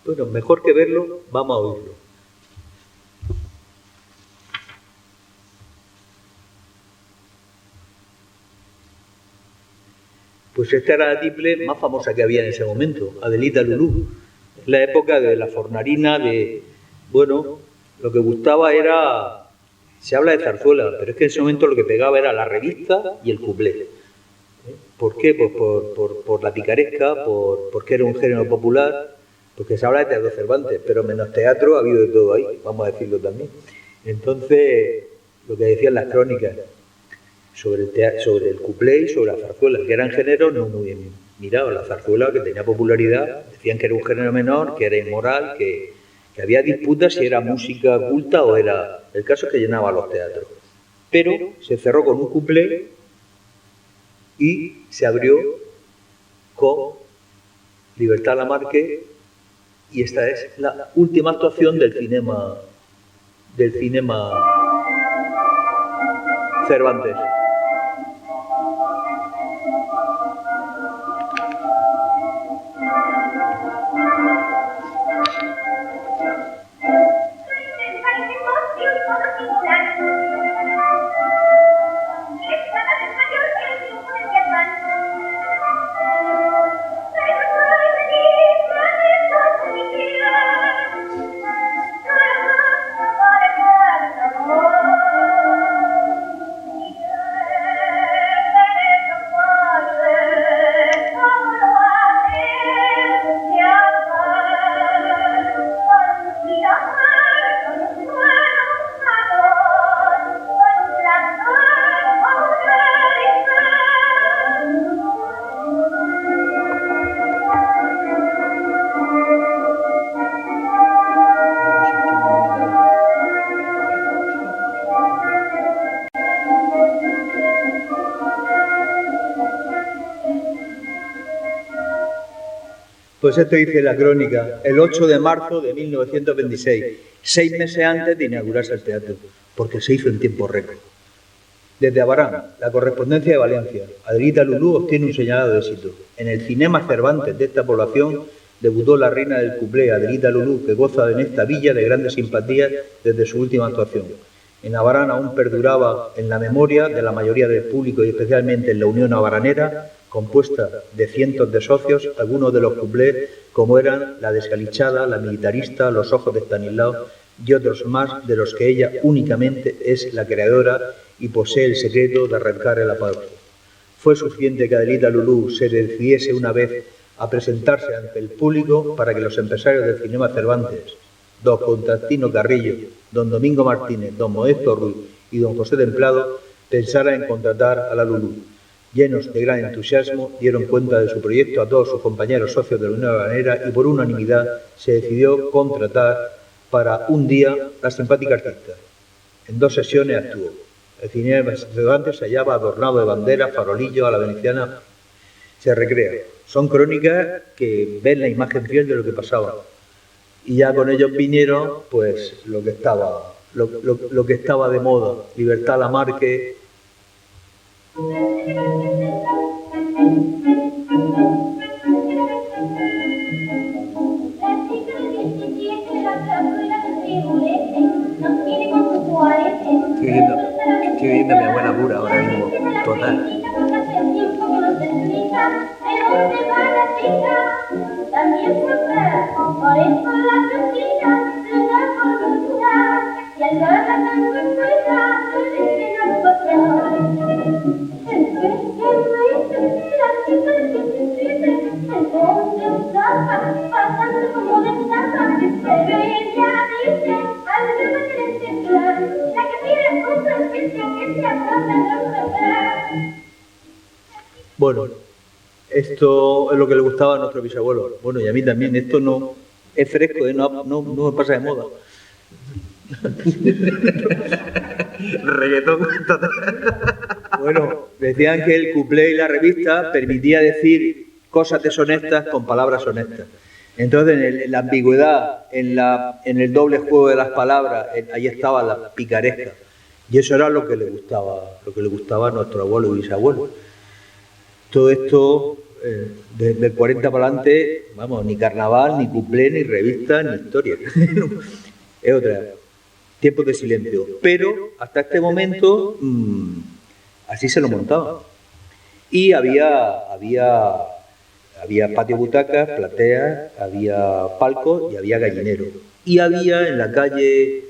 Bueno, mejor que verlo, vamos a oírlo. Pues esta era la tiple más famosa que había en ese momento, Adelita Lulú. En la época de la fornarina, bueno, lo que gustaba era... Se habla de zarzuela, pero es que en ese momento lo que pegaba era la revista y el cuplé. ¿Por qué? Pues por la picaresca, porque era un género popular, porque se habla de teatro Cervantes, pero menos teatro ha habido de todo ahí, vamos a decirlo también. Entonces, lo que decían las crónicas sobre el cuplé y sobre la zarzuela, que eran géneros no muy bien mirados. La zarzuela, que tenía popularidad, decían que era un género menor, que era inmoral, que había disputas si era música culta o era... El caso es que llenaba los teatros. Pero se cerró con un cuplé y se abrió con Libertad Lamarque, y esta es la última actuación del cinema Cervantes. Pues esto dice la crónica, el 8 de marzo de 1926, 6 meses antes de inaugurarse el teatro, porque se hizo en tiempo récord. Desde Abarán, la correspondencia de Valencia, Adelita Lulú obtiene un señalado éxito. En el Cinema Cervantes de esta población debutó la reina del cuplé, Adelita Lulú, que goza en esta villa de grandes simpatías desde su última actuación. En Abarán aún perduraba en la memoria de la mayoría del público y especialmente en la Unión Abaranera, compuesta de cientos de socios, algunos de los cuplés, como eran la Desgalichada, la Militarista, Los Ojos de Estanislao y otros más de los que ella únicamente es la creadora y posee el secreto de arrancar el aplauso. Fue suficiente que Adelita Lulú se decidiese una vez a presentarse ante el público para que los empresarios del Cinema Cervantes, don Constantino Carrillo, don Domingo Martínez, don Modesto Ruiz y don José Templado pensaran en contratar a la Lulú. Llenos de gran entusiasmo, dieron cuenta de su proyecto a todos sus compañeros socios de la Unión Habanera y por unanimidad se decidió contratar para un día la simpática artista. En 2 sesiones actuó. El Cinema Cervantes se hallaba adornado de banderas, farolillos, a la veneciana. Se recrea. Son crónicas que ven la imagen fiel de lo que pasaba. Y ya con ellos vinieron, pues, lo que estaba de moda. Libertad Lamarque. Estoy viendo a mi abuela pura ahora mismo, total. Bueno, esto es lo que le gustaba a nuestro bisabuelo. Bueno, y a mí también. Esto no es fresco, no me pasa de moda. Reggaetón total. Bueno, decían que el cuplé y la revista permitía decir cosas deshonestas con palabras honestas. Entonces, en la ambigüedad, en el doble juego de las palabras, ahí estaba la picaresca. Y eso era lo que le gustaba a nuestro abuelo y bisabuelo. Todo esto, desde el 40 para adelante, vamos, ni carnaval, ni cuplé, ni revista, ni historia. Es otra. Tiempos de silencio. Pero hasta este momento, así se lo montaba. Y había patio butacas, plateas, había palcos y había gallinero. Y había en la calle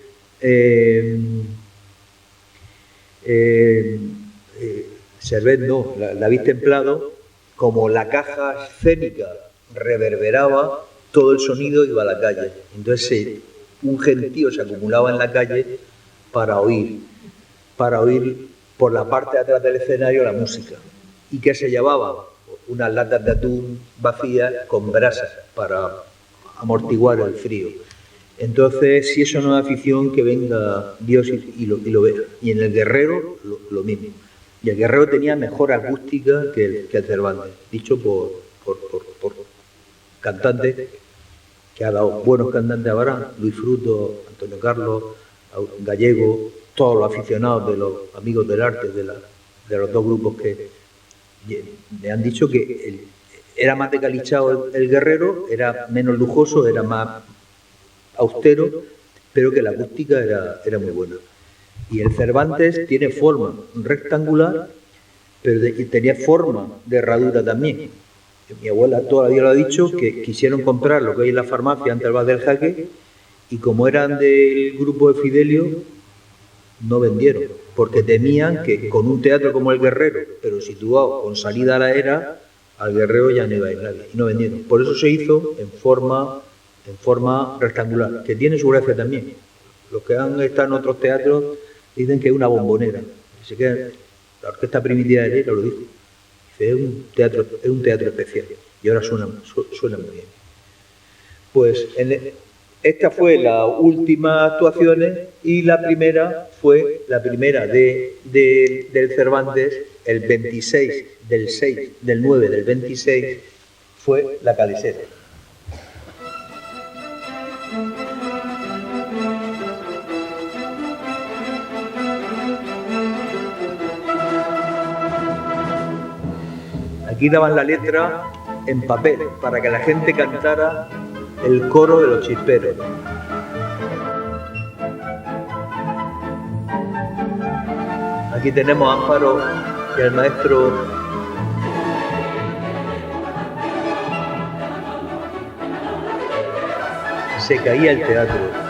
Servet, no, David Templado, como la caja escénica reverberaba, todo el sonido iba a la calle. Entonces un gentío se acumulaba en la calle para oír por la parte de atrás del escenario la música. ¿Y qué se llevaba? Unas latas de atún vacías con brasas para amortiguar el frío. Entonces, si eso no es afición, que venga Dios y lo vea. Y en el Guerrero, lo mismo. Y el Guerrero tenía mejor acústica que el Cervantes, dicho por cantantes que ha dado buenos cantantes ahora, Luis Fruto, Antonio Carlos, Gallego, todos los aficionados de los amigos del arte, de los dos grupos que me han dicho que era más decalichado el Guerrero, era menos lujoso, era más austero, pero que la acústica era muy buena. Y el Cervantes tiene forma rectangular, pero tenía forma de herradura también. Mi abuela todavía lo ha dicho, que quisieron comprar lo que hay en la farmacia antes del Bar del Jaque, y como eran del grupo de Fidelio, no vendieron, porque temían que con un teatro como el Guerrero, pero situado con salida a la era, al Guerrero ya no iba a ir nadie, y no vendieron. Por eso se hizo en forma rectangular, que tiene su gracia también. Los que han estado en otros teatros dicen que es una bombonera. Así que la Orquesta Primitiva de Lleida lo dijo. Dice, es un teatro especial. Y ahora suena muy bien. Pues esta fue la última actuación y la primera fue la primera del Cervantes, el 26 del 6 del 9 del 26, fue La Calesera. Aquí daban la letra en papel para que la gente cantara el coro de los chisperos. Aquí tenemos a Amparo y al maestro se caía el teatro.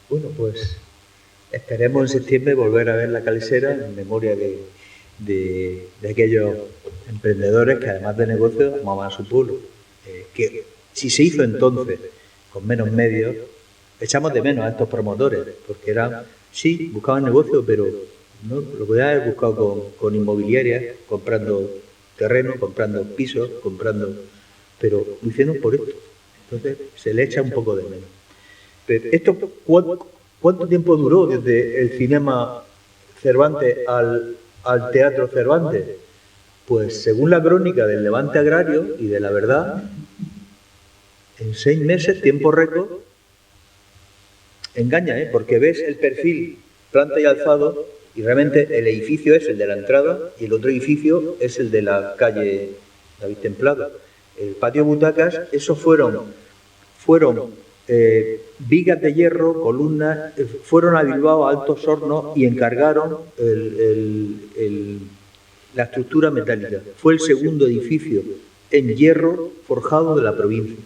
Bueno, pues esperemos en septiembre volver a ver la Calesera en memoria de aquellos emprendedores que además de negocios amaban a su pueblo. Que si se hizo entonces con menos medios, echamos de menos a estos promotores, porque eran, sí, buscaban negocios, pero no lo podían haber buscado con inmobiliarias, comprando terreno, comprando pisos, pero lo hicieron por esto. Entonces se le echa un poco de menos. Pero esto, ¿cuánto tiempo duró desde el cinema Cervantes al teatro Cervantes? Pues según la crónica del Levante Agrario y de La Verdad, en 6 meses, tiempo récord, engaña, porque ves el perfil, planta y alzado, y realmente el edificio es el de la entrada y el otro edificio es el de la calle David Templado. El patio butacas, esos fueron vigas de hierro, columnas, fueron a Bilbao a Altos Hornos y encargaron la estructura metálica. Fue el segundo edificio en hierro forjado de la provincia.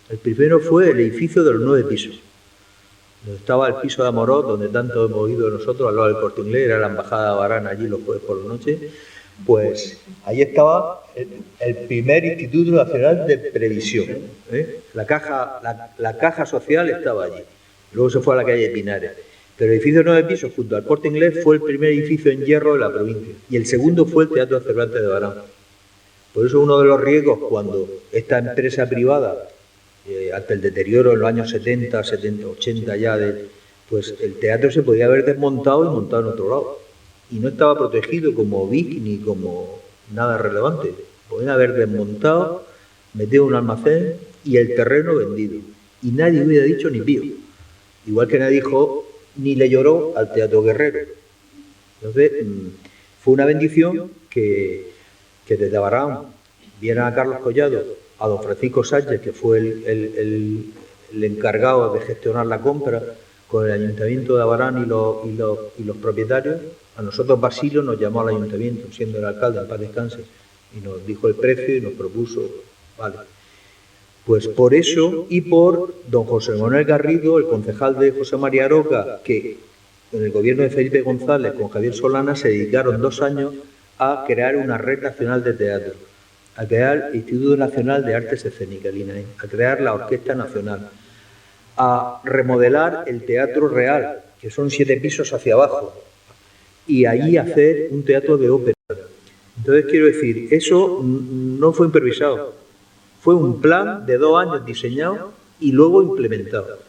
El primero fue el edificio de los 9 pisos. Donde estaba el piso de Amorós, donde tanto hemos ido nosotros, al lado del Corte Inglés, era la embajada de Barana allí los jueves por la noche. Pues ahí estaba el primer Instituto Nacional de Previsión. La caja social estaba allí. Luego se fue a la calle Pinares. Pero el edificio de 9 pisos, junto al Corte Inglés, fue el primer edificio en hierro de la provincia. Y el segundo fue el Teatro Cervantes de Barán. Por eso uno de los riesgos cuando esta empresa privada, ante el deterioro en los años 70, 80 ya pues el teatro se podía haber desmontado y montado en otro lado. Y no estaba protegido como Vic ni como nada relevante. Podían haber desmontado, metido en un almacén y el terreno vendido. Y nadie hubiera dicho ni pío. Igual que nadie dijo ni le lloró al Teatro Guerrero. Entonces, fue una bendición que desde Abarán vieran a Carlos Collado, a don Francisco Sánchez, que fue el encargado de gestionar la compra con el Ayuntamiento de Abarán y los propietarios. A nosotros Basilio nos llamó al Ayuntamiento, siendo el alcalde, en paz descanse, y nos dijo el precio y nos propuso, vale. Pues por eso y por don José Manuel Garrido, el concejal de José María Aroca, que en el gobierno de Felipe González con Javier Solana se dedicaron 2 años a crear una red nacional de teatro, a crear el Instituto Nacional de Artes Escénicas, el INAE, a crear la Orquesta Nacional, a remodelar el Teatro Real, que son 7 pisos hacia abajo, y allí hacer un teatro de ópera. Entonces, quiero decir, eso no fue improvisado, fue un plan de 2 años diseñado y luego implementado.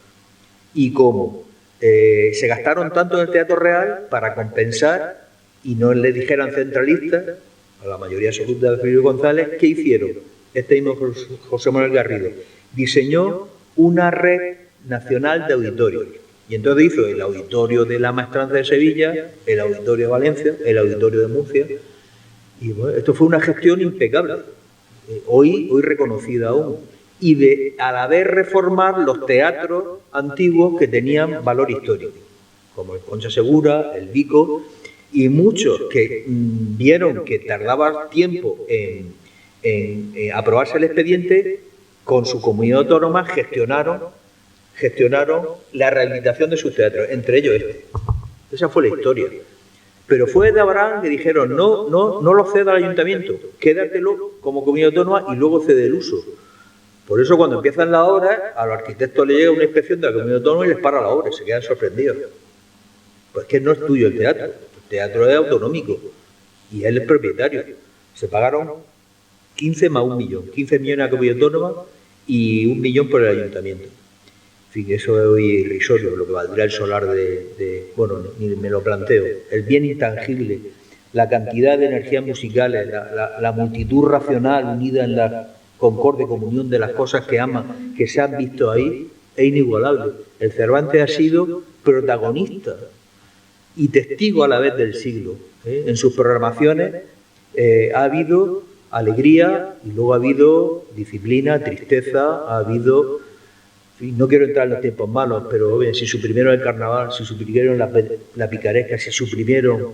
Y como se gastaron tanto en el Teatro Real para compensar y no le dijeran centralistas a la mayoría absoluta de Felipe González, ¿qué hicieron? Este mismo José Manuel Garrido diseñó una red nacional de auditorios. Y entonces hizo el auditorio de la Maestranza de Sevilla, el auditorio de Valencia, el auditorio de Murcia. Y bueno, esto fue una gestión impecable, hoy reconocida aún. Y a la vez reformar los teatros antiguos que tenían valor histórico, como el Concha Segura, el Vico, y muchos que vieron que tardaba tiempo en aprobarse el expediente, con su comunidad autónoma gestionaron la rehabilitación de sus teatros, entre ellos este. Esa fue la historia. Pero fue de Abraham que dijeron, no lo ceda al ayuntamiento, quédatelo como comunidad autónoma y luego cede el uso. Por eso cuando empiezan las obras, a los arquitectos les llega una inspección de la comunidad autónoma y les para la obra y se quedan sorprendidos. Pues que no es tuyo el teatro es autonómico y él es propietario. Se pagaron 15 más 1 millón, 15 millones a la comunidad autónoma y 1 millón por el ayuntamiento. En fin, eso es hoy irrisorio, lo que valdría el solar bueno, ni me lo planteo. El bien intangible, la cantidad de energías musicales, la multitud racional unida en la concorde comunión de las cosas que aman, que se han visto ahí, es inigualable. El Cervantes ha sido protagonista y testigo a la vez del siglo. En sus programaciones ha habido alegría y luego ha habido disciplina, tristeza, ha habido... No quiero entrar en los tiempos malos, pero bien, si suprimieron el carnaval, si suprimieron la picaresca, si suprimieron...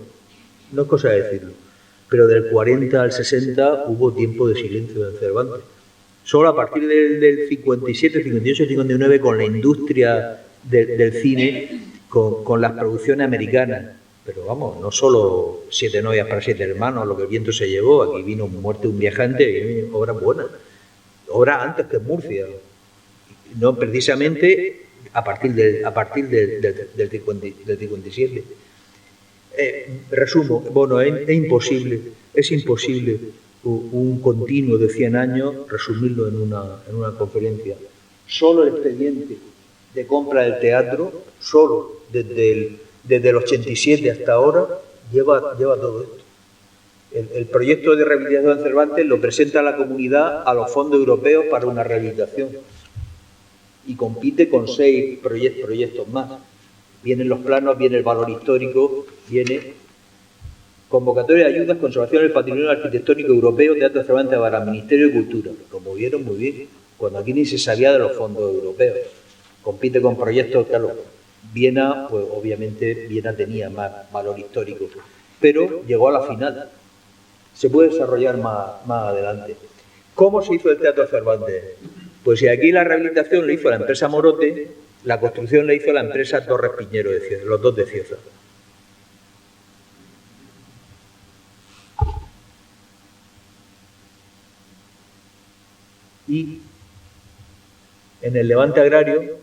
No es cosa de decirlo, pero del 40 al 60 hubo tiempo de silencio en Cervantes. Solo a partir del 57, 58, 59, con la industria del cine, con las producciones americanas, pero vamos, no solo 7 novias para 7 hermanos, lo que el viento se llevó, aquí vino Muerte de un viajante, obras buenas, obras antes que en Murcia. No precisamente a partir del 57. Resumo, bueno, es imposible un continuo de 100 años resumirlo en una conferencia. Solo el expediente de compra del teatro, solo desde el 87 hasta ahora, lleva todo esto. El proyecto de rehabilitación de Cervantes lo presenta a la comunidad a los fondos europeos para una rehabilitación. Y compite con 6 proyectos más. Vienen los planos, viene el valor histórico, viene convocatoria de ayudas, conservación del patrimonio arquitectónico europeo, Teatro Cervantes para Ministerio de Cultura. Como vieron muy bien, cuando aquí ni se sabía de los fondos europeos. Compite con proyectos, claro, Viena, pues obviamente Viena tenía más valor histórico, pero llegó a la final. Se puede desarrollar más adelante. ¿Cómo se hizo el Teatro Cervantes? Pues si aquí la rehabilitación la hizo la empresa Morote, la construcción la hizo la empresa Torres Piñero de Cieza, los dos de Cieza. Y en el Levante Agrario,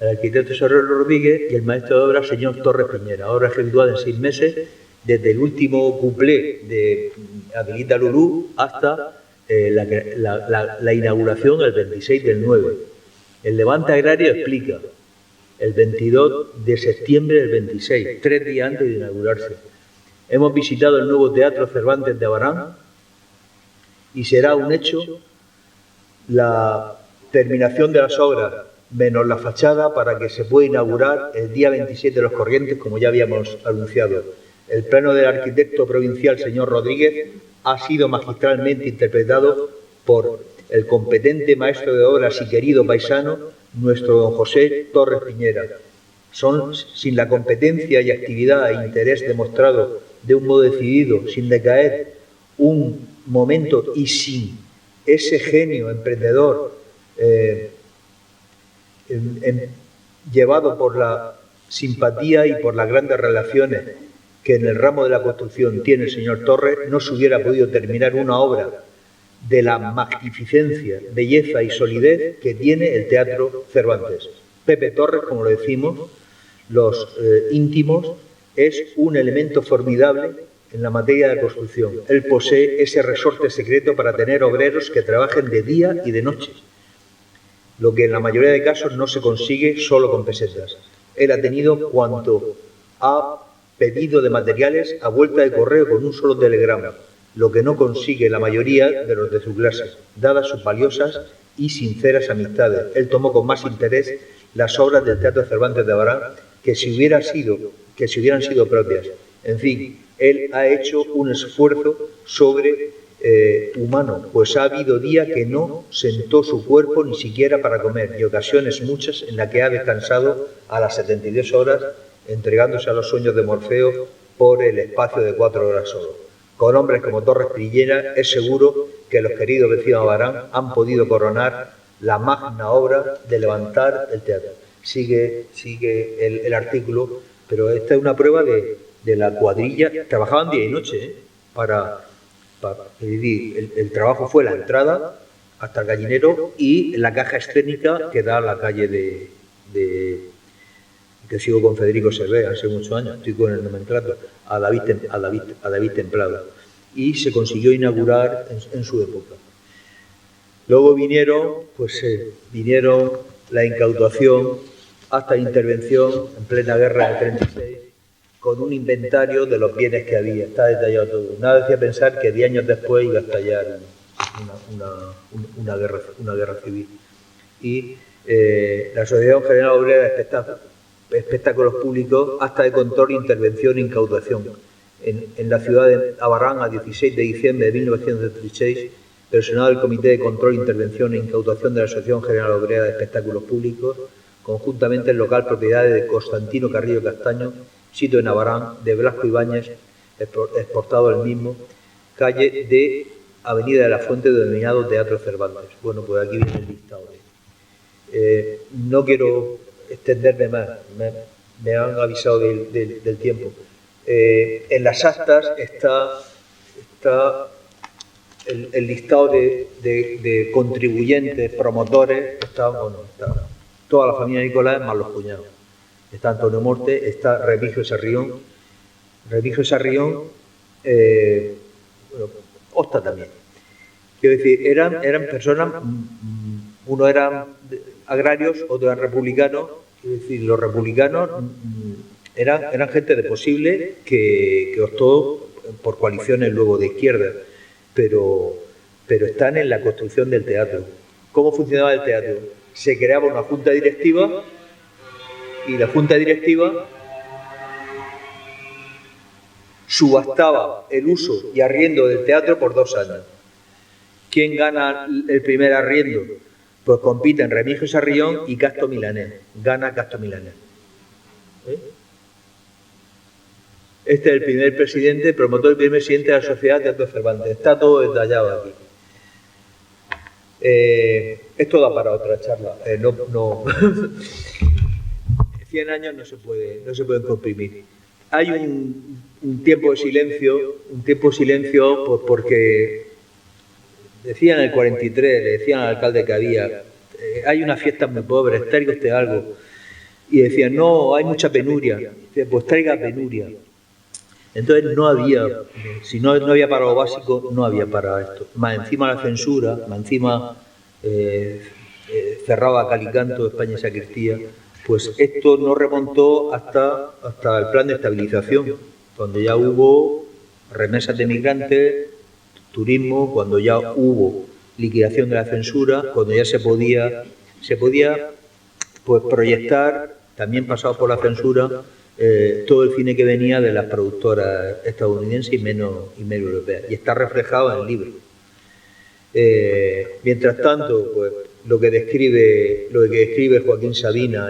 el arquitecto Sorrero Rodríguez y el maestro de obra, señor Torres Piñera, obra ejecutada en 6 meses, desde el último cuplé de Adelita Lulú hasta la inauguración el 26 del 9. El Levante Agrario explica el 22 de septiembre del 26, 3 días antes de inaugurarse. Hemos visitado el nuevo Teatro Cervantes de Abarán y será un hecho la terminación de las obras, menos la fachada, para que se pueda inaugurar el día 27 de los Corrientes, como ya habíamos anunciado. El plano del arquitecto provincial, señor Rodríguez, ha sido magistralmente interpretado por el competente maestro de obras y querido paisano, nuestro don José Torres Piñera. Sin la competencia y actividad e interés demostrado de un modo decidido, sin decaer un momento y sin ese genio emprendedor llevado por la simpatía y por las grandes relaciones que en el ramo de la construcción tiene el señor Torres, no se hubiera podido terminar una obra de la magnificencia, belleza y solidez que tiene el Teatro Cervantes. Pepe Torres, como lo decimos, los íntimos, es un elemento formidable en la materia de construcción. Él posee ese resorte secreto para tener obreros que trabajen de día y de noche, lo que en la mayoría de casos no se consigue solo con pesetas. Él ha tenido cuanto ha pedido de materiales a vuelta de correo con un solo telegrama, lo que no consigue la mayoría de los de su clase, dadas sus valiosas y sinceras amistades. Él tomó con más interés las obras del Teatro Cervantes de Abarán que si hubieran sido propias. En fin, él ha hecho un esfuerzo humano, pues ha habido días que no sentó su cuerpo ni siquiera para comer, y ocasiones muchas en las que ha descansado a las 72 horas, entregándose a los sueños de Morfeo por el espacio de 4 horas solo. Con hombres como Torres Piñera es seguro que los queridos vecinos de Abarán han podido coronar la magna obra de levantar el teatro. Sigue el artículo, pero esta es una prueba de la cuadrilla. Trabajaban día y noche el trabajo fue la entrada hasta el gallinero y la caja escénica que da a la calle que sigo con Federico Servé hace muchos años, estoy con el nomenclato, a David Templado, y se consiguió inaugurar en su época. Luego vinieron la incautación hasta la intervención en plena guerra del 36, con un inventario de los bienes que había, está detallado todo. Nada hacía pensar que 10 años después iba a estallar una guerra civil. Y la Asociación General Obrera de Espectáculos Públicos, acta de control, intervención e incautación. En la ciudad de Abarán, a 16 de diciembre de 1936, personal del Comité de Control, Intervención e Incautación de la Asociación General Obrera de Espectáculos Públicos, conjuntamente en local propiedad de Constantino Carrillo Castaño, sitio en Abarán, de Blasco Ibáñez, exportado el mismo, calle de Avenida de la Fuente, denominado Teatro Cervantes. Bueno, pues aquí viene el listado. No quiero extenderme más, me han avisado del tiempo. En las actas está el listado de contribuyentes, promotores, está toda la familia Nicolás más los cuñados. Está Antonio Morte, está Remigio Sarrión, Osta también. Quiero decir, eran personas, unos eran agrarios, otros eran republicanos. Es decir, los republicanos eran gente de posible que optó por coaliciones luego de izquierda, pero están en la construcción del teatro. ¿Cómo funcionaba el teatro? Se creaba una junta directiva y la junta directiva subastaba el uso y arriendo del teatro por 2 años. ¿Quién gana el primer arriendo? Pues compiten Remigio Sarrión y Castro Milanés. Gana Castro Milanés. Este es el primer presidente, promotor y primer presidente de la Sociedad Teatro Cervantes. Está todo detallado aquí. Esto da para otra charla. 100 años no se pueden comprimir. Hay un tiempo de silencio, porque decían en el 43, le decían al alcalde que había, hay una fiesta muy pobre, traiga usted algo. Y decían, no, hay mucha penuria. Dice, pues traiga penuria. Entonces no había, si no había para lo básico, no había para esto. Más encima la censura, más encima cerraba Calicanto, España y Sacristía. pues esto no remontó hasta el plan de estabilización, donde ya hubo remesas de migrantes, turismo, cuando ya hubo liquidación de la censura, cuando ya se podía pues proyectar, también pasado por la censura, todo el cine que venía de las productoras estadounidenses y menos europeas, y está reflejado en el libro. Mientras tanto, pues lo que describe Joaquín Sabina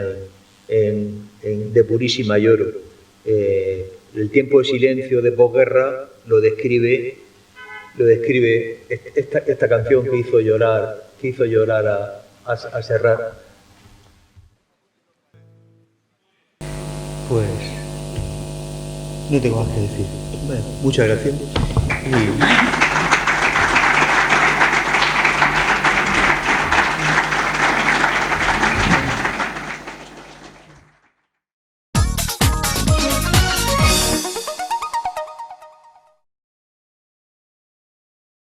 de Purísima Lloro, el tiempo de silencio de posguerra lo describe esta canción que hizo llorar a Serrat. Pues no tengo más que decir. Bueno, muchas gracias.